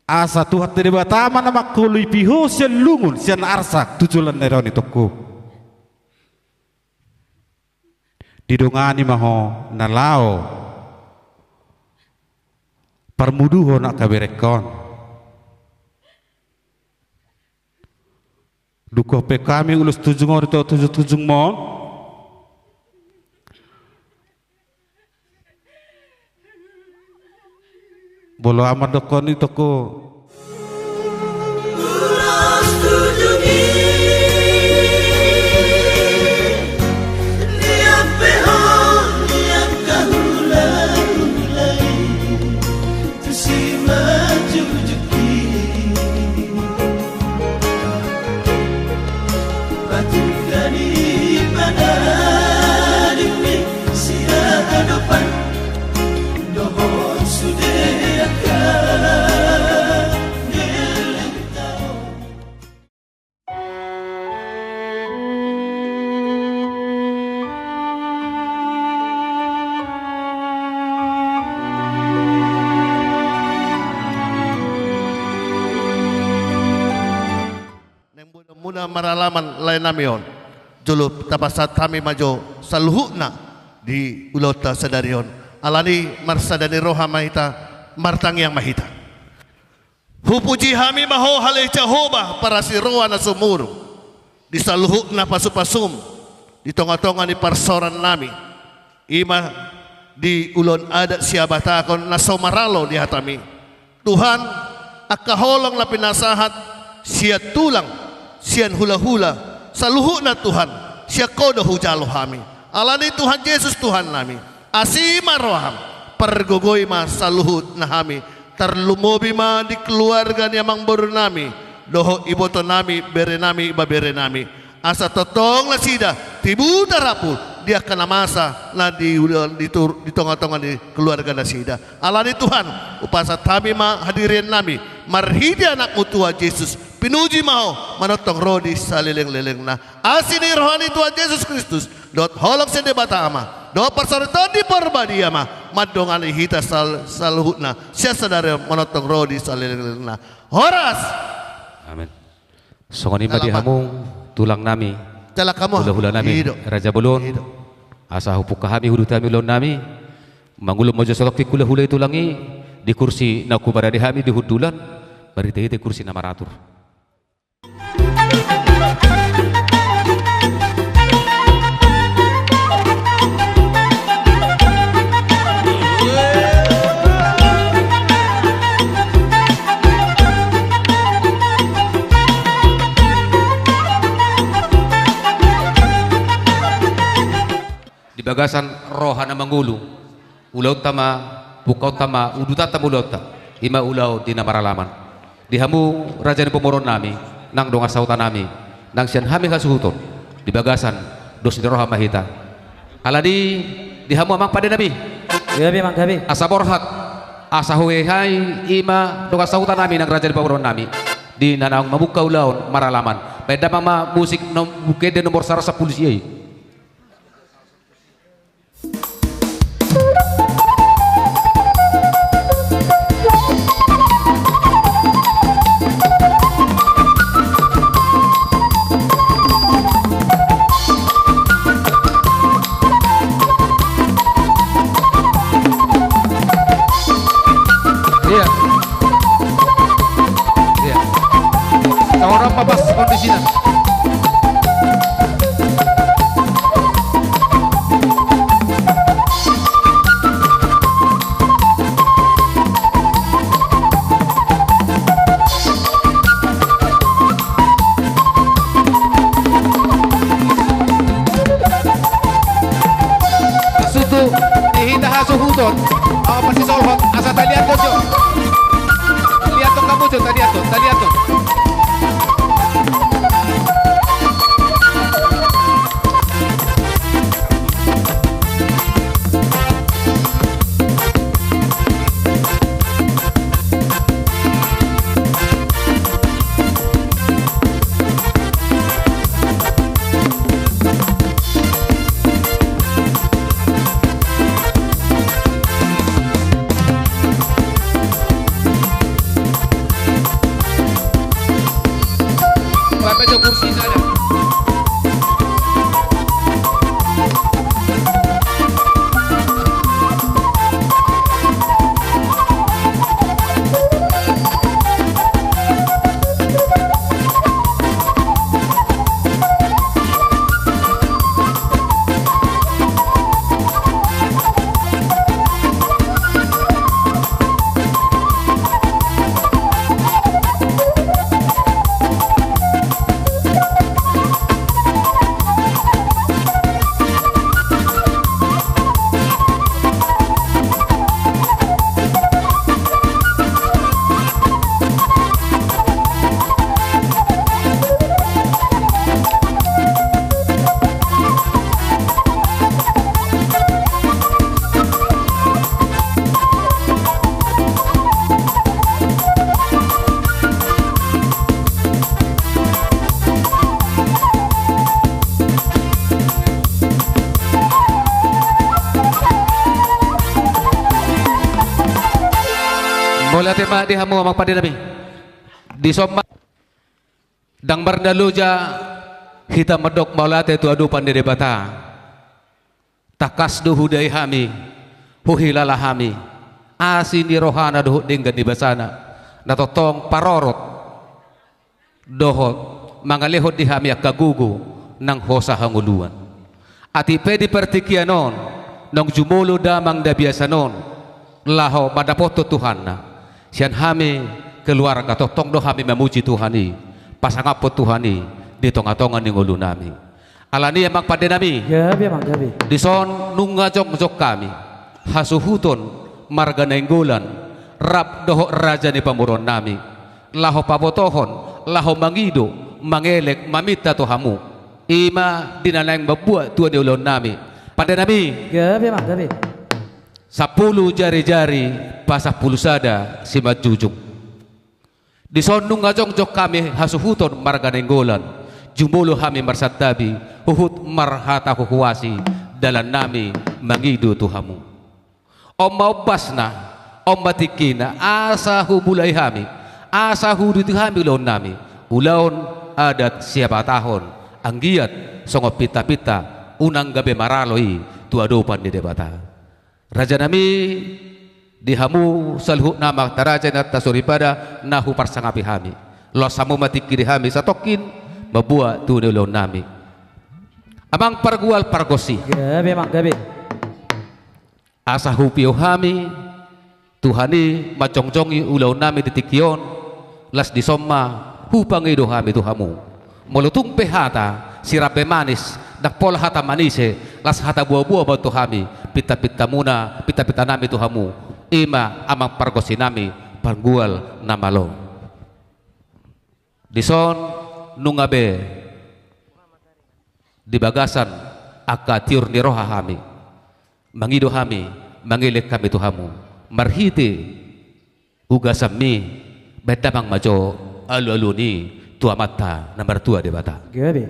asa tu hati di bata mana makului piho sian lungun sian arsak tujulan neron itu ku didongani maho nalao parmuduho nak kaberekon duko pe kami ulus tujung or itu tujung mo bolo amat dokon itu ko maralaman lain namion julup tapasat kami majo saluhuna di ulota sadarion alani marsadani roha mahita martang yang mahita hupuji hami maho hale Jehova para si roha na sumuru di saluhuna pasupasum di tonga-tonga ni parsoran nami ima di ulon adat siabatakon na somaralo di hatami Tuhan akaholong na pinasahat siat tulang sian hula-hula saluhuna Tuhan siya ko dohu jalo kami. Alani Tuhan Yesus Tuhan nami. Asima roham. Pergogoy ma sa luhut na kami. Terlumobi ma di keluarga ni amang baru nami. Doho iboto nami, bere nami, iba bere nami. Asa totong na sida, tibu darapul. Dia kena masa na di tonga-tonga di keluarga na sida. Alani Tuhan, upasa kami ma hadirin nami. Marhidi anak mutua Yesus. Pinuji mau manotong rodi sa leleng-leleng na. Asini rohani Tuhan Yesus Kristus. Dot holok sende bata ama. Doa persaritan di perbadi ama. Madongan hita saluhut na. Siya sadari manotong rodi sa leleng-leleng na. Horas. Amin. Songoni madi hamung tulang nami. Tala kamu. Hula-hula nami. Raja Bulun. Asa hupuk kami hudu kami lon nami. Mangulum mojo solok ti hula-hula tulangi di kursi naku pada di hami di hudulan. Bari teh kursi nama ratur. Bagasan rohana mangulu ulau tama bukau tama uduta tamu lauta ima ulau di namaralaman dihamu raja ni pomoron nami nang donga sautan nami nang sian hami kasuhuton di bagasan dos di roha mahita kaladi dihamu amang pada nabi ya bi mang nabi asa borhat asa huehai ima donga sautan nami nang raja ni pomoron nami di nanang mabuka ulau maralaman beda mama musik bukede nomor 110 yai. Orang papas kondisinya. Sutu dihita hasuhudon. Apa sih solhot? Asa talian dojo. Lihat dong kamu jo talian dong. Kursi sana. Bola tema di hamu amak pada nabi di soma dang bardaluja kita medok maulate tu adu pandai bata takas duhu dai hami huhilala hami asini rohana duhu dinggan di basana natotong parorot dohot mangalehot di hami akagugu nang hosa hanguluan ati pedi pertikianon nang jumulo damang da biasa non laho pada foto Tuhan na sian hami keluarga totong do hami memuji Tuhani pasang apa Tuhani di tonga-tonga ni ngulu nami Alani emak pada nami. Gabi emak gabi. Dison nunga jok kami. Hasuhuton marga nenggolan. Rap doho raja ni pamuron nami. Laho pabotohon, laho mangido, mangelek mamita tohamu. Ima dinanang mabuat tua di ulon nami. Pada nami. Gabi emak gabi. 10 jari-jari pasah pulusada si majujung. Dison nunga jok kami hasuhuton marga nenggolan. Jumolo kami marsatabi, uhut marhata kukuasi, dalan nami mangido tuhamu. Om maubasna, om matikina, asa hubulay kami, asa huduti kami ulaon nami. Ulaon adat siapa tahun, anggiat songo pita-pita, unang gabi maraloi, tuadopan di debata. Raja nami dihamu salhut nama taraja na tasuripada nahu parsangapi kami. Losamu matikiri kami satokin, mabuat tu ulaon nami. Amang pargual pargosi. Gabi emak gabi. Asa hupio kami Tuhani macongjongi ulaon nami titikyon las disomma hupangido kami tuhamu. Molutung pehata sirape manis dak pola hata manise las hata buah-buah batu kami pita-pita muna pita-pita nami tuhamu. Ima amang pargosi nami pargual namalo. Dison nungabe di bagasan akatiur ni roha kami mangido kami mangilek kami tuhamu marhiti ugasami betamang majo alu-alu ni tua mata nomor 2 di bata. Gabi.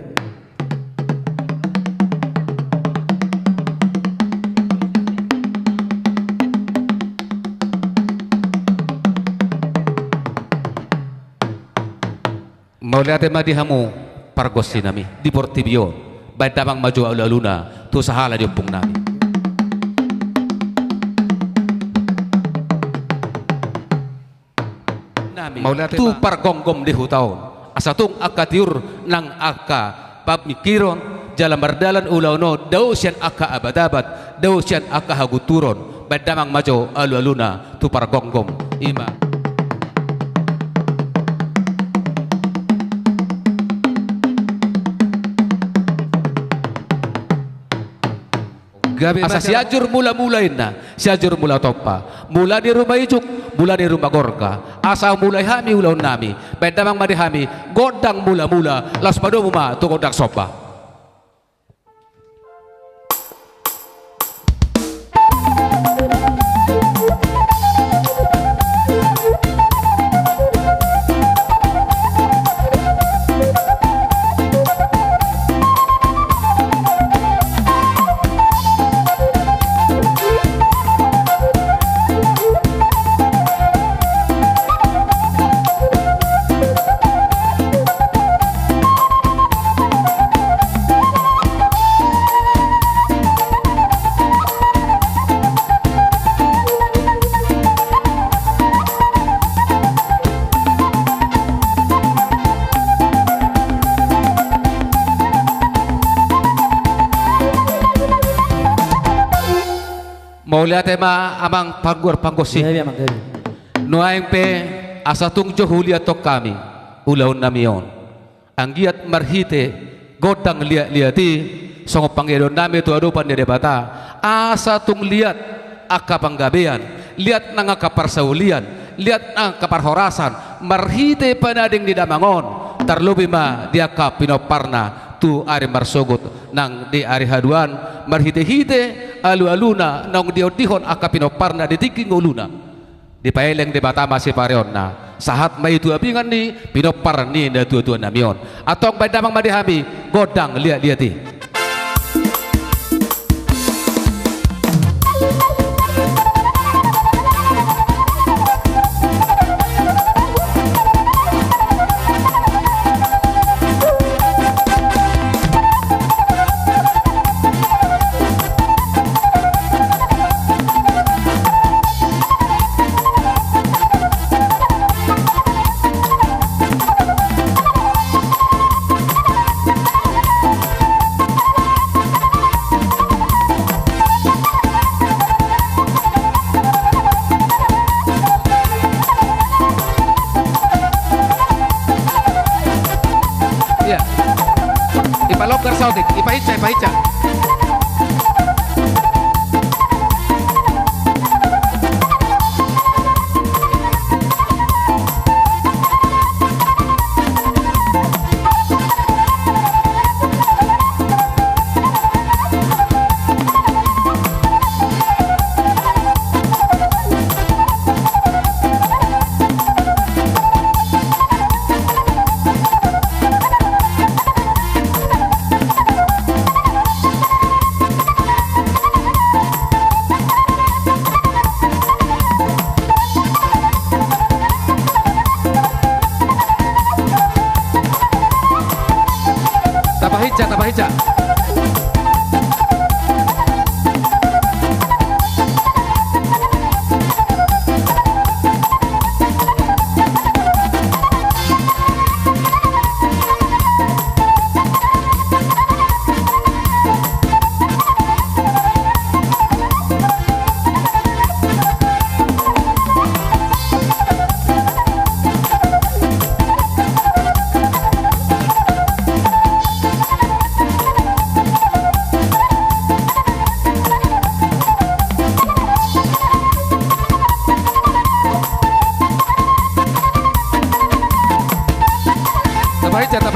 Mauliate madihamu pargosi nami di Portibio badamang maju alu-aluna tu sahala di upung nami. Mauliate tu pargonggom di hutaon asatung akatiur nang aka pamikiron jalan berdalan ulauno dau sian aka abadabat dau sian aka haguturon badamang maju alu-aluna tu pargonggom ima. Asa siajur mula-mulain na siajur mula topa mula di rumah ijuk mula di rumah gorka asa mulai hami ulaun nami bedamang madi hami godang mula-mula las padomu ma tu godang sopa. Mauliate ma amang panggur panggosi. Nuaing pe asatung johulia tok kami ulaun namion. Anggiat marhite godang liati songo pangedon nami tu adupan di debata. Asatung liat aka panggabean, liat nang aka parsaulian, liat nang kaparhorasan, marhite panading di damangon. Tarlubi ma dia ka pinoparna tu ari marsogot nang di ari haduan marhite-hite alu-aluna nang diodihon aka pinoparna di tiking uluna di paeleng di batama si pareon na sahat may tu abingan ni pinopar ni na tua-tua namion atong badamang madihami godang liat-liati. Pahitja. Pahitja.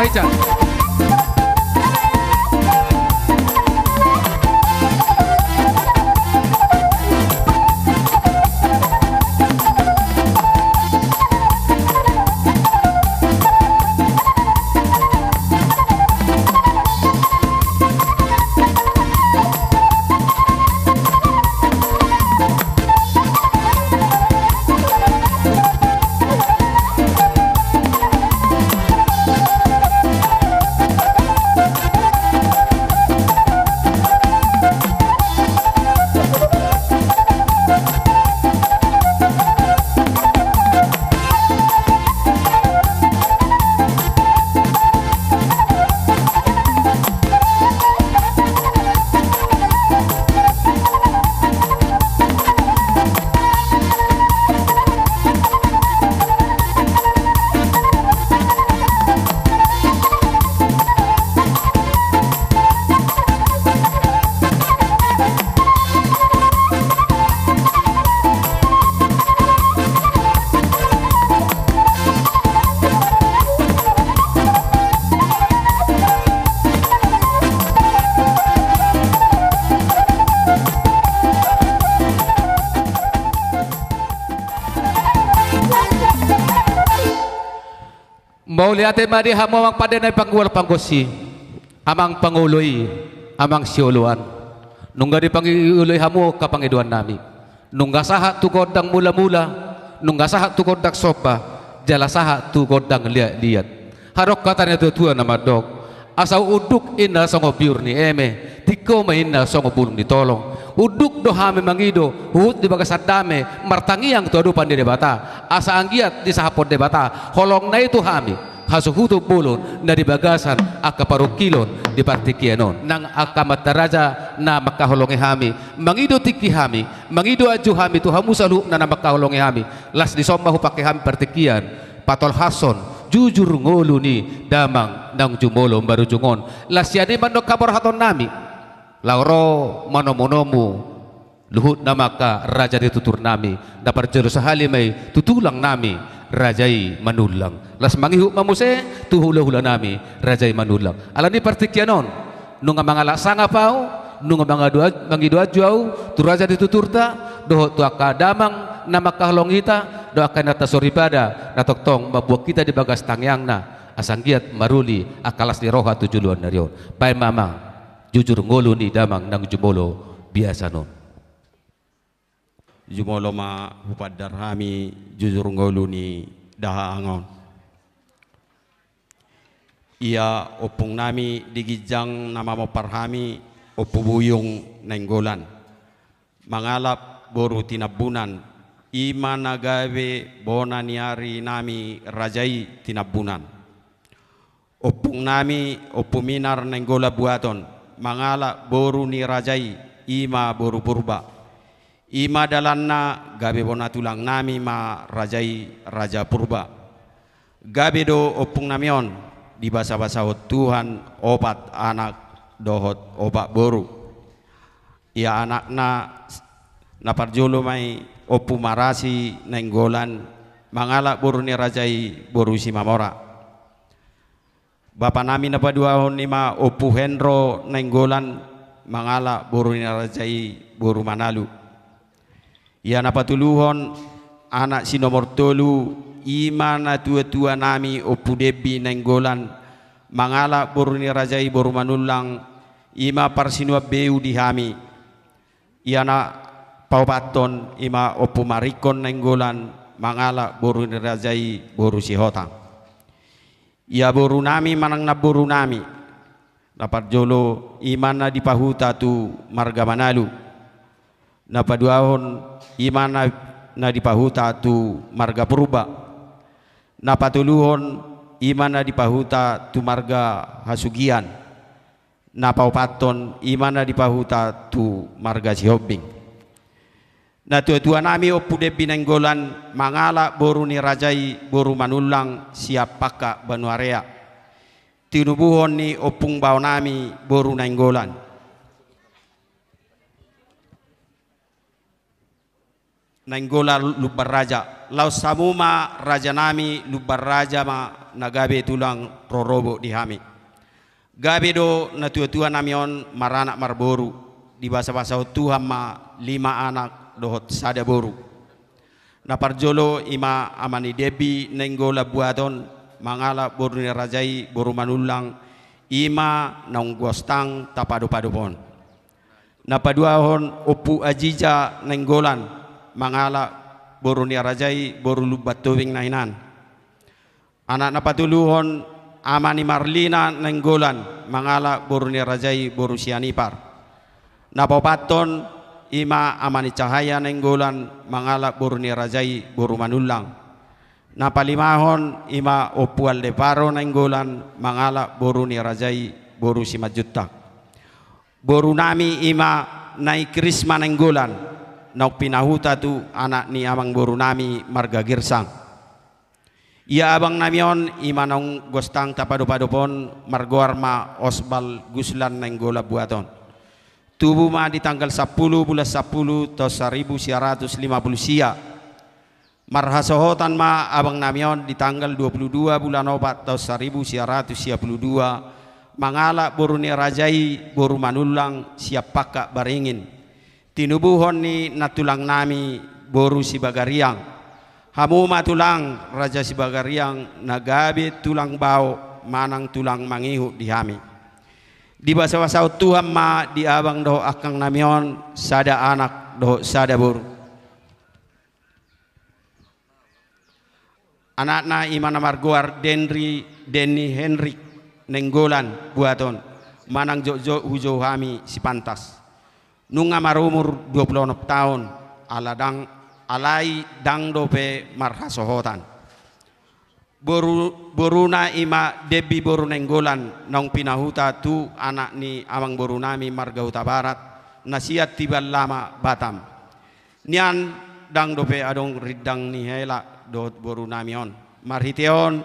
Pahitja. Mau lihat mari hamo amang padenay panggual panggosi amang panguloy amang siuluan nungga di panguloy hamo kapangiduan nami nungga saha tu godang mula-mula nungga saha tu godang sopa jala saha tu godang liat-liat harok katanya tuan nama dok asau uduk inna songo biur ni eme tiko mainna songo bulung ditolong uduk dohame mangido hut di bagasat dame martangiang tu adupan di debata asa anggiat di sahapon debata holong na itu hami hasuhutu bulun na di bagasan akaparukilon di partikianon nang akamataraja na makaholongi hami mangido tiki hami mangido aju hami tu hamu salu na makaholongi hami las di somba hupake hami partikian patol hason jujur ngolu ni damang nang jumolo baru jungon las yadi mandok kabar haton nami lauro manomonomu luhut namaka raja ditutur nami dapat jeru sahali may tutulang nami rajai manulang las mangihu mamuse tu hula-hula nami rajai manulang alani partikianon nunga mangala sanga pau nunga mangidu ajuau tu raja dituturta doho tu akadamang nama kahlongita do akan nata soribada natoktong mabuak kita di bagas tangyangna asanggiat maruli akalas di roha tujuluan narion pai mamang jujur ngolu ni damang nang jumolo biasa non jumolo ma hupadar hami jujur ngolu ni daha angon ia opung nami digijang nama mo parhami opubuyong nenggolan mangalap boru tinabunan ima nagawe bona niari nami rajai tinabunan opung nami opuminar nenggola buaton mangala boru ni rajai ima boru purba ima dalanna gabe bona tulang nami ma rajai raja purba gabe do opung namion di basa-basa Tuhan opat anak dohot opak boru. Ia anakna naparjolo mai opu marasi nenggolan mangalak boru ni rajai boru si mamora. Bapa nami napaduahon ima opu Hendro nenggolan mangalak boru ni rajai boru Manalu. Ia napatuluhon anak si nomor 3 ima na tua-tua nami opu Debi nenggolan mangalak boru ni rajai boru Manulang ima parsinua beu dihami. Ia na paupaton ima opu Marikon nenggolan mangalak boru ni rajai boru si Hotang. Ia boru nami manang na boru nami dapat jolo imana dipahuta tu marga Manalu. Napaduahon imana na dipahuta tu marga Purba. Napatuluhon imana dipahuta tu marga Hasugian. Napaupaton imana dipahuta tu marga Sihobing. Na tua-tua nami opu Debi nenggolan mangalak boru ni rajai boru Manulang siap paka Banuarea. Tinubuhon ni opung bau nami boru nenggolan. Nenggola lubar raja. Lau samuma raja nami lubar raja ma nagabe tulang prorobo dihami. Gabe do na tua-tua nami on maranak marboru. Di basa-basa Tuhan ma 5 anak dohot sada boru. Naparjolo ima amani Debi nenggola buaton mangala boru ni rajai boru Manulang ima naung gostang tapado-padopon. Napaduahon opu Ajija nenggolan mangala boru ni rajai boru lubat towing nainan. Anak napatuluhon amani Marlina nenggolan mangala boru ni rajai boru Sianipar. Napapaton ima amani Cahaya nenggolan mangalak boru ni rajai boru Manulang. Napalimahon ima opu Aldeparo nenggolan mangalak boru ni rajai boru Simajutak. Boru nami ima nai Krisma nenggolan nauk pinahuta tu anak ni amang boru nami marga Girsang. Ia abang namion ima naung gostang tapado-padopon margoarma Osbal Guslan nenggola buaton. Tubuh ma di tanggal 10 bulan 10 tahun 1950 sia. Marhasohotan ma abang namion di tanggal 22 bulan 4 tahun 1952 mangalak boru ni rajai boru Manulang siap pakak baringin. Tinubuhon ni natulang nami boru si Bagariang. Hamu ma tulang raja si Bagariang nagabe tulang bau manang tulang mangihu dihami. Di basa-basa Tuhan ma di abang doh akang namion sada anak doh sada boru. Anakna imana margoar Denny Henry nenggolan buaton manang jojo hujo hami si pantas. Nunga marumur 26 tahun alai dang dope marhasohotan. Boruna ima Debi boru nenggolan nong pinahuta tu anak ni amang boru nami marga Huta Barat nasiat tibal lama Batam. Nian dang dope adong ridang ni hela dot boru nami on. Marhiteon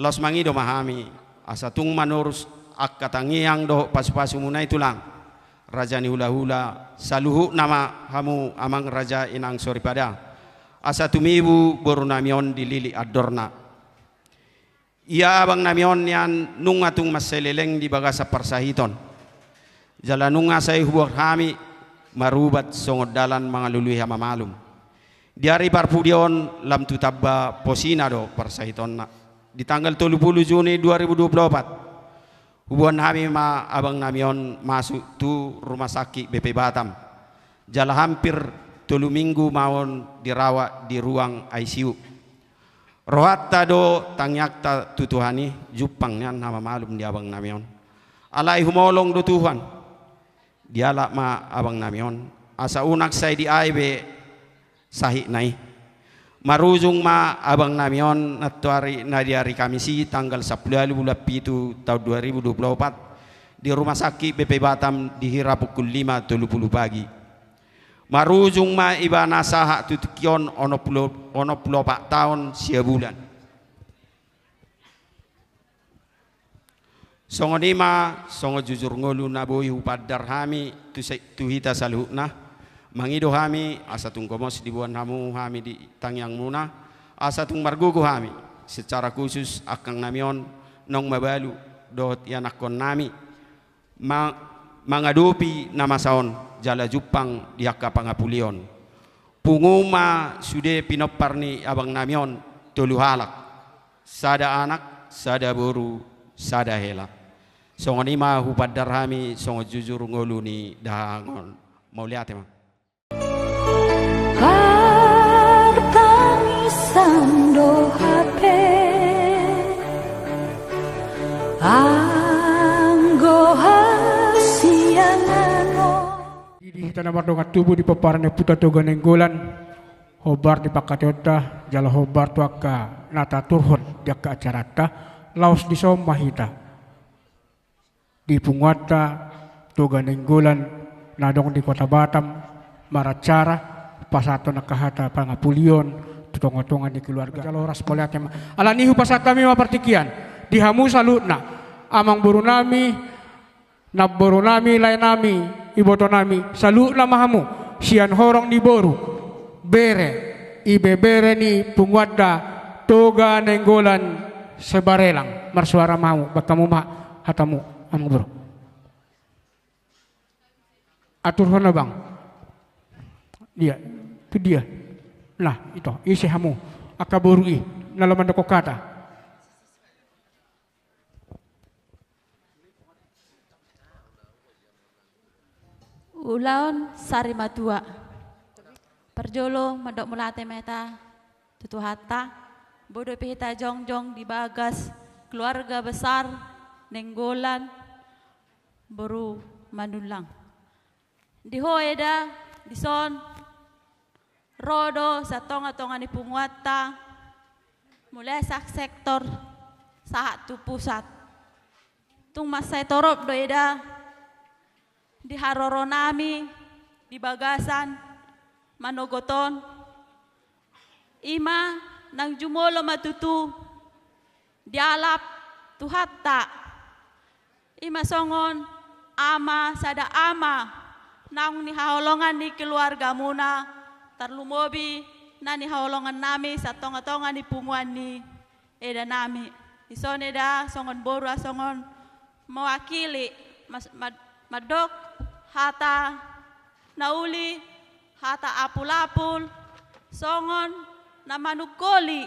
los mangido mahami asatung manurus akatangiang do pasu-pasu munai tulang. Raja ni hula-hula saluhu nama hamu amang raja inang soripada. Asatumibu boru nami on dilili adorna. Ia abang namion nian nunga tung maseleleng di bagasa parsahiton. Jala nunga say huwag hami marubat songod dalan mga luluhi hamamalum. Diari parpudion lam tutabba posina do parsahiton na. Di tanggal 30 Juni 2024 hubuan hami ma abang namion masuk tu rumah sakit BP Batam. Jala hampir 3 minggu mawon dirawat di ruang ICU. Rohatta do tangyakta tutuhani jupang niyan nama malum di abang namion. Alay humolong do Tuhan. Dialak ma abang namion. Asa unak say di aibe sahik nai. Marujung ma abang namion natuari na di hari Kamisi tanggal 10 bulan 7 tahun 2024 di rumah sakit BP Batam dihira pukul 5.30 pagi. Marujung ma iba nasaha tutukion ono pulo pak tahun sia bulan. Songo nima, songo jujur ngolu naboi hupadar hami tu hita saluhna. Mangido hami asatung komos di buan hamu hami di tangyang muna. Asatung margugu hami secara khusus akang namion nong mabalu dot yanakon nami. Mangadopi nama saon jala jupang diaka pangapulion. Punguma sude pinoparni abang namion tolu halak. Sada anak, sada boru, sada hela. Songo nima hupadar hami songo jujur ngolu ni dahangon. Mau lihat emang. Hartangisan do hape anggo hasianano di tanah mardonga tubuh di peparane puta toga nenggolan hobar di pakatota jala hobar tuaka nata turhon diaka acarata laos di somahita di Punguata toga nenggolan nadong di kota Batam maracara pasato nakahata pangapulion tutong-tongan di keluarga jala horas poliatem alanihu pasat kami mapartikian dihamu salutna amang buru nami nabboru nami lain nami iboto nami salutna mahamu sian horong di boru bere ibe bere ni Punguata toga nenggolan sebarelang marsuara mau bakamu ma hatamu amang buru atur hona bang dia itu dia nah itu isi hamu akaborui nalaman doko kata ulaon sari matua perjolo madok mulate meta tutu hatta bodo pihita jongjong di bagas keluarga besar nenggolan baru manulang di hoeda di son rodo sa tonga-tonga ni Punguata mulai sak sektor sahat tu pusat tung masay torop do eda di haroro nami di bagasan manogoton ima nang jumolo matutu dialap tuhatta ima songon ama sada ama nang ni haolongan ni keluarga muna tarlumobi na ni haolongan nami sa tonga-tonga ni punguan ni eda nami ison eda songon boru songon mewakili madok hata nauli hata apul-apul songon na manukoli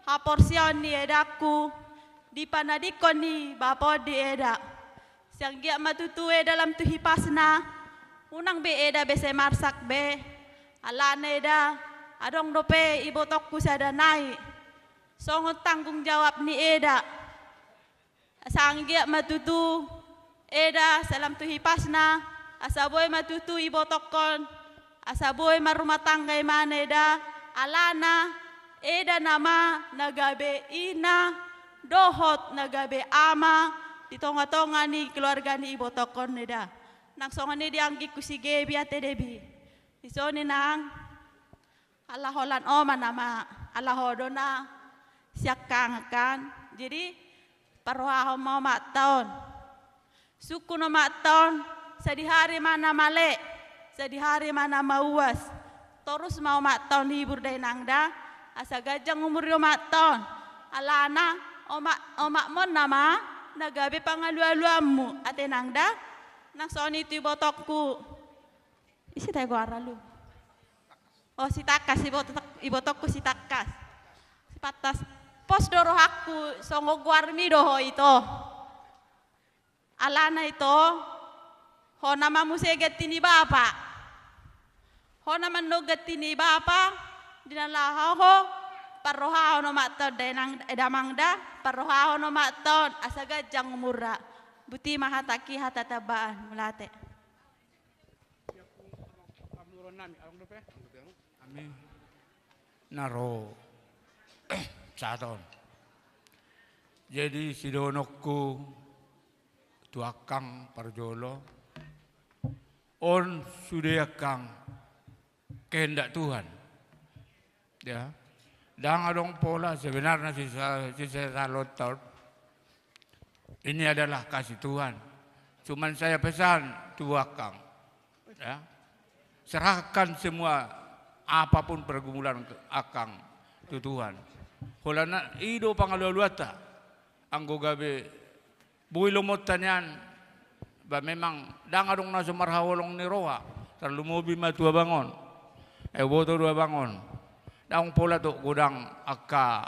haporsion ni edaku di panadikon ni bapo di eda siang gia matutue dalam tuhipasna unang be eda bese marsak be alana eda adong dope ibotokku sada naik songon tanggung jawab ni eda sang gia matutu eda salam tuhipasna asaboy matutu ibotokon asaboy marumah tangga mana eda alana eda nama nagabe ina dohot nagabe ama di tonga-tonga ni keluarga ni ibotokon eda nang songan ni dianggi kusige biate debi isoni nang Allah holan oma nama Allah hodona siak kangakan jadi paroha mau mak tahun suku no mak tahun sedi hari mana male sedi hari mana mauas terus mau mak tahun hibur dai nangda asa gajang umur yo mak tahun alana omak mon nama nagabe pangalu-aluamu ate nangda nang soni tu ibotokku isi tayo aralu oh si takas ibotokku si takas si patas pos doro aku songo guarmi doho ito alana ito ho namamu segetini bapa ho naman no getini bapa dinalaha ho paroha no matod denang edamangda paroha no matod asaga jang murra buti mahataki hatatabaan mulate Amin naro saton jadi sidonokku tuakang parjolo on sudayakang kehendak Tuhan ya dan adong pola sebenarnya si salotot Ini adalah kasih Tuhan. Cuman saya pesan tu Akang, ya, serahkan semua apapun pergumulan Akang tu Tuhan. Hulana ido pangaluluata anggo gabe bui lumot tanyan ba memang dangadong na sumarhawolong ni roha terlalu mobi matua bangon boto dua bangon daung pola tu gudang akka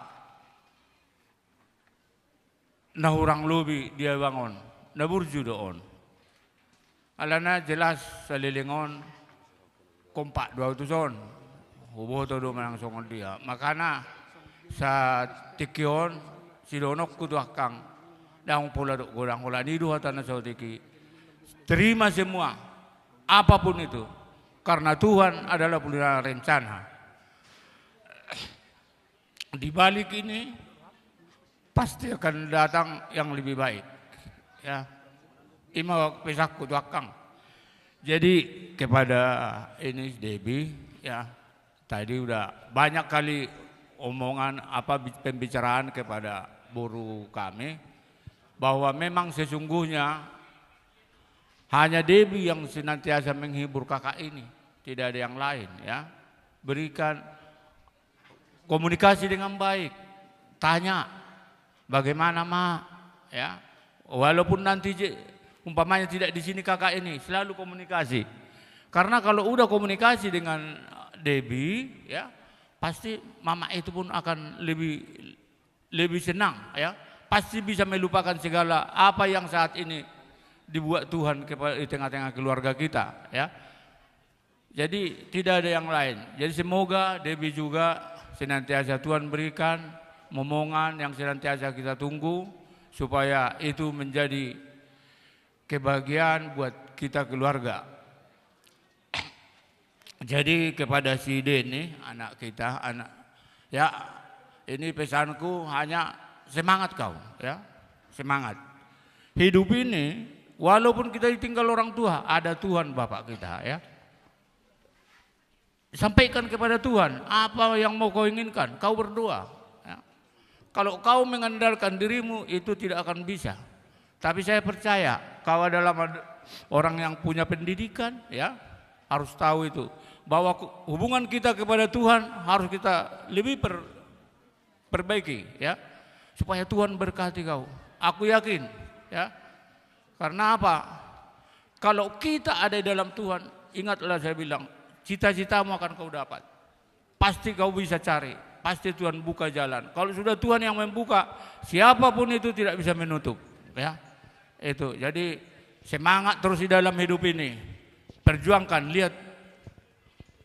nahurang lubi dia bangun naburju doon alana jelas salilingon kompak dua utuson boto do manang songon dia makana sa tikion sidonok kudu Akang daung pola do gudang hola ni dua tanah sautiki terima semua apapun itu karena Tuhan adalah punya rencana. Di balik ini pasti akan datang yang lebih baik. Ya, ima pesakku tu Akang. Jadi kepada ini Debbie, ya tadi udah banyak kali omongan pembicaraan kepada buruh kami bahwa memang sesungguhnya hanya Debbie yang senantiasa menghibur kakak ini, tidak ada yang lain. Ya, berikan komunikasi dengan baik, tanya bagaimana Ma, ya walaupun nanti umpamanya tidak di sini kakak ini, selalu komunikasi. Karena kalau udah komunikasi dengan Debbie, ya pasti mama itu pun akan lebih senang, ya pasti bisa melupakan segala apa yang saat ini dibuat Tuhan di tengah-tengah keluarga kita, ya. Jadi tidak ada yang lain. Jadi semoga Debbie juga senantiasa Tuhan berikan momongan yang senantiasa kita tunggu supaya itu menjadi kebahagiaan buat kita keluarga. Jadi kepada si Deni, anak kita, ya ini pesanku hanya semangat kau, ya semangat. Hidup ini walaupun kita ditinggal orang tua, ada Tuhan Bapak kita, ya. Sampaikan kepada Tuhan apa yang mau kau inginkan, kau berdoa. Ya. Kalau kau mengandalkan dirimu itu tidak akan bisa. Tapi saya percaya kau adalah orang yang punya pendidikan, ya harus tahu itu bahwa hubungan kita kepada Tuhan harus kita lebih perbaiki, ya supaya Tuhan berkati kau. Aku yakin, ya karena apa? Kalau kita ada di dalam Tuhan, ingatlah saya bilang, cita-citamu akan kau dapat. Pasti kau bisa cari, pasti Tuhan buka jalan. Kalau sudah Tuhan yang membuka, siapapun itu tidak bisa menutup, ya. Itu. Jadi semangat terus di dalam hidup ini. Perjuangkan, lihat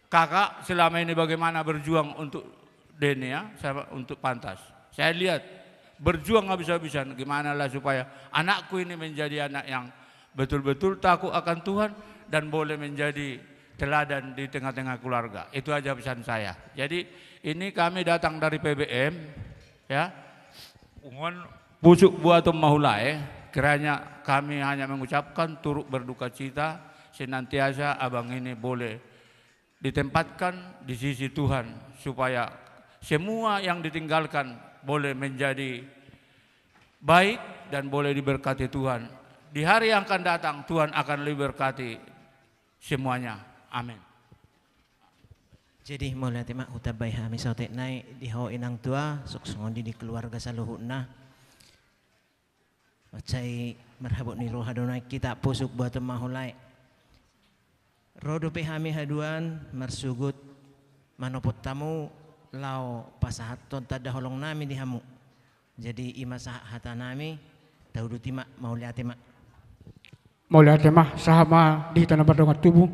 kakak selama ini bagaimana berjuang untuk Deni, ya, untuk Pantas. Saya lihat berjuang habis-habisan gimana lah supaya anakku ini menjadi anak yang betul-betul takut akan Tuhan dan boleh menjadi teladan di tengah-tengah keluarga. Itu aja pesan saya. Jadi ini kami datang dari PBM, ya. Mohon pusuk buatum mahulai, kiranya kami hanya mengucapkan turut berduka cita senantiasa abang ini boleh ditempatkan di sisi Tuhan supaya semua yang ditinggalkan boleh menjadi baik dan boleh diberkati Tuhan. Di hari yang akan datang Tuhan akan lebih berkati semuanya. Amin. Jadi mulai tema utabay kami sa otek nai di ho inang tua suksungon di keluarga saluhuna. Macai merhabot ni roh Adonai kita pusuk buat mahulai. Rodo pe kami haduan marsugut manopot tamu lau pasahat ton tada holong nami di hamu. Jadi ima sahata nami taudu tima maulia tema. Maulia tema sahama di tanah berdongat tubuh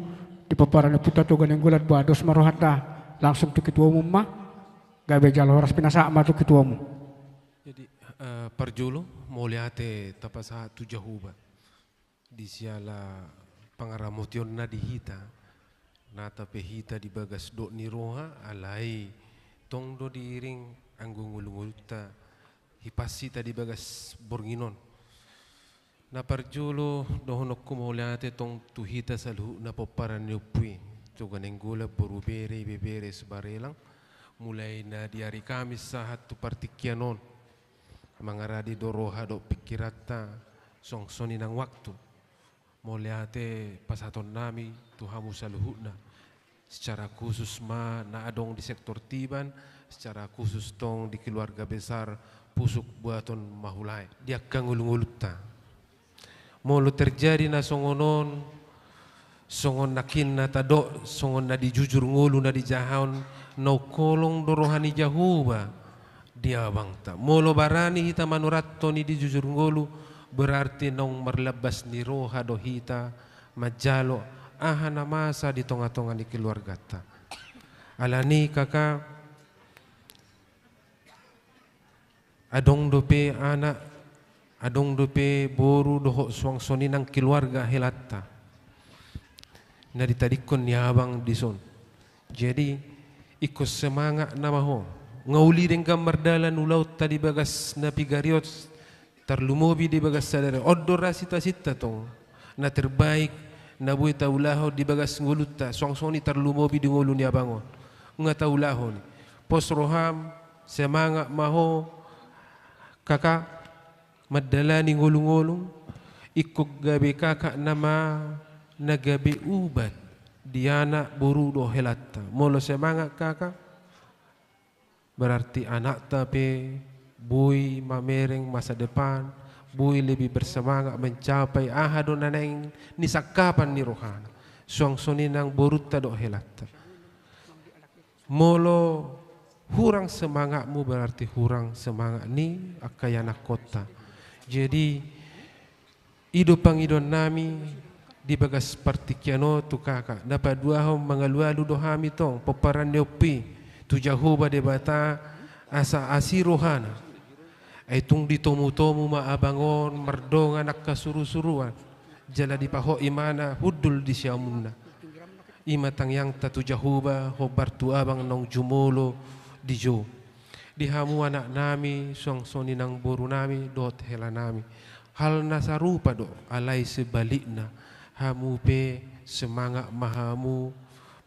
di paparan puta tu ganeng gulat bados marohata langsung tu ketua umum mah gabe jalo horas pinasa ama tu ketua umum. Jadi perjulu mauliate tapasa tu jahuba di siala pangaramotion na dihita nata pehita di bagas do ni roha alai tong do diring anggung ulungulta hipasita di bagas borginon na perjulu dohonok kumauliate tong tuhita salhu na paparan nyupui to ganenggula borubere bebere sebarelang mulai na di hari Kamis sahat tu partikianon mangaradi doroha do pikirata song soni nang waktu moliate pasaton nami tuhamu saluhuna secara khusus na adong di sektor Tiban, secara khusus tong di keluarga besar pusuk buaton mahulai dia kangulunguluta molo terjadi na songonon songon nakin na tado songon na di jujur ngulu na di jahon no kolong dorohani jahuba dia bangta molo barani hita manuratto ni di jujur ngulu berarti nong merlebas ni roha do hita majalo ahana masa di tonga-tonga ni keluarga ta alani kakak adong dope anak adong dope boru doho suang soni nang keluarga helata na ditadikon ni abang dison jadi ikut semangat namaho ngauli dengan gambar ulau tadi bagas na pigariot terlumobi di bagas sadara odora sita-sita tong na terbaik na buhay taulaho di bagas nguluta suang soni terlumobi di ngulu ni abangon nga taulaho ni pos roham semangat maho kakak madalani ngulung-ngulung ikut gabi kakak nama nagabi ubat diana buru do helata molo semangat kakak berarti anak tapi bui mamereng masa depan bui lebih bersemangat mencapai ahadun naneng nisakapan ni rohana suang soninang boruta do helata molo hurang semangatmu berarti hurang semangat ni akayana kota. Jadi idopang idon nami di bagas partikiano tu kakak dapat dua hom mangalu-alu dohami tong peparan neopi tu jahoba debata asa asirohana aitung ditomu-tomu ma abangon merdong anak kasuru-suruan jala dipaho imana hudul di siamunna imatang yang tatu jahoba hobar tu abang nong jumolo dijo dihamu anak nami song soni nang boru nami dot hela nami hal nasarupa do alai sebalikna hamu pe semangat mahamu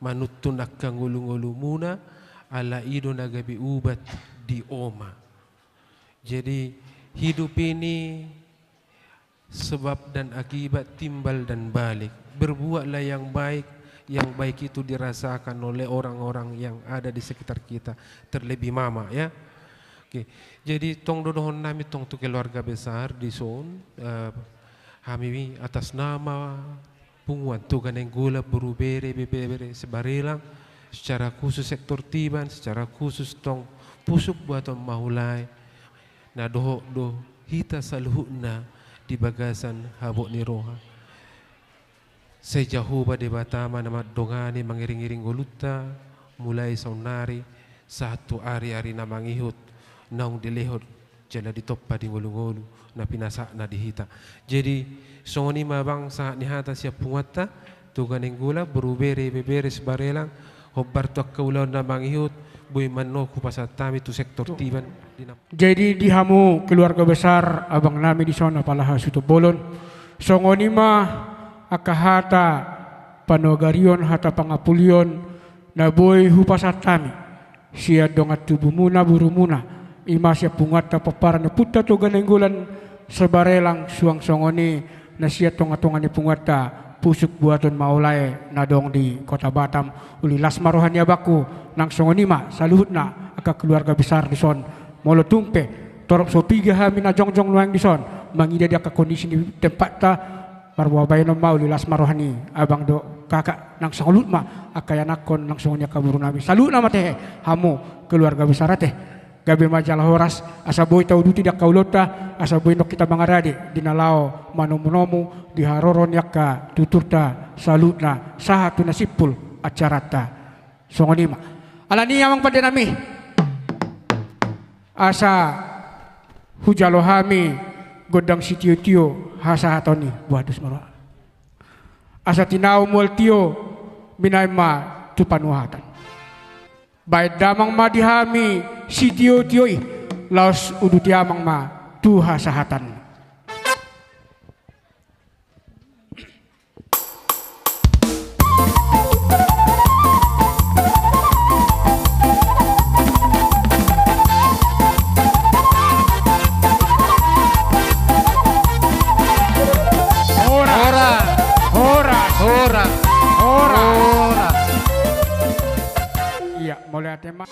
manutun akang ngulu-ngulu muna ala ido nagabi ubat di oma jadi hidup ini sebab dan akibat timbal dan balik berbuatlah yang baik itu dirasakan oleh orang-orang yang ada di sekitar kita terlebih mama ya. Oke. Jadi tong dodohon nami tong tu keluarga besar di son kami atas nama punguan tu ganeng gula berubere bebere sebarelang secara khusus sektor Tiban secara khusus tong pusuk buaton mahulai na doho hita saluhuna di bagasan habok ni roha sejauh pada batama nama dongani mengiring-iring goluta mulai saunari satu hari-hari nama ngihut naung dilehot jala ditoppa di ngolu-ngolu na pinasa na dihita jadi songoni mabang saat nihata siap pungatta tuganeng gula berubere bebere sebarelang hobbar tu akaulaw na mangihut boy manno ku pasatami tu sektor Tiban jadi dihamu keluarga besar abang nami di sana palaha sutu bolon songoni mah akahata panogarion hata pangapulion na boy hupasatami siya dongat tubumuna burumuna ima siya pungata paparan putta to ganenggulan sebarelang suang songoni na siya tonga-tonga ni pungata pusuk buaton maulay na dong di kota Batam uli lasmarohan ya baku nang songoni ma saluhut na aka keluarga besar di son molo tumpe torop sopiga hami na jongjong luang di son mangida dia ka kondisi di tempat ta marwabay no mauli lasmarohani abang do kakak nang salut ma akayanakon nang songonya kaburu nabi salut nama teh hamu keluarga besar teh gabe majalah horas asa boy tau duti dak kaulota asa boy nok kita bangarade dinalao manomu-nomu diharoron yakka tuturta salutna sahatu nasipul acarata songonima alani amang pada nami asa hujalohami godang sitio-tio hasa hatoni buatus marwa asa tinau mul tio minaima tupanuhatan baik damang ma dihami sitio-tio laos uduti amang ma tu hasahatan Ya, mulai tema.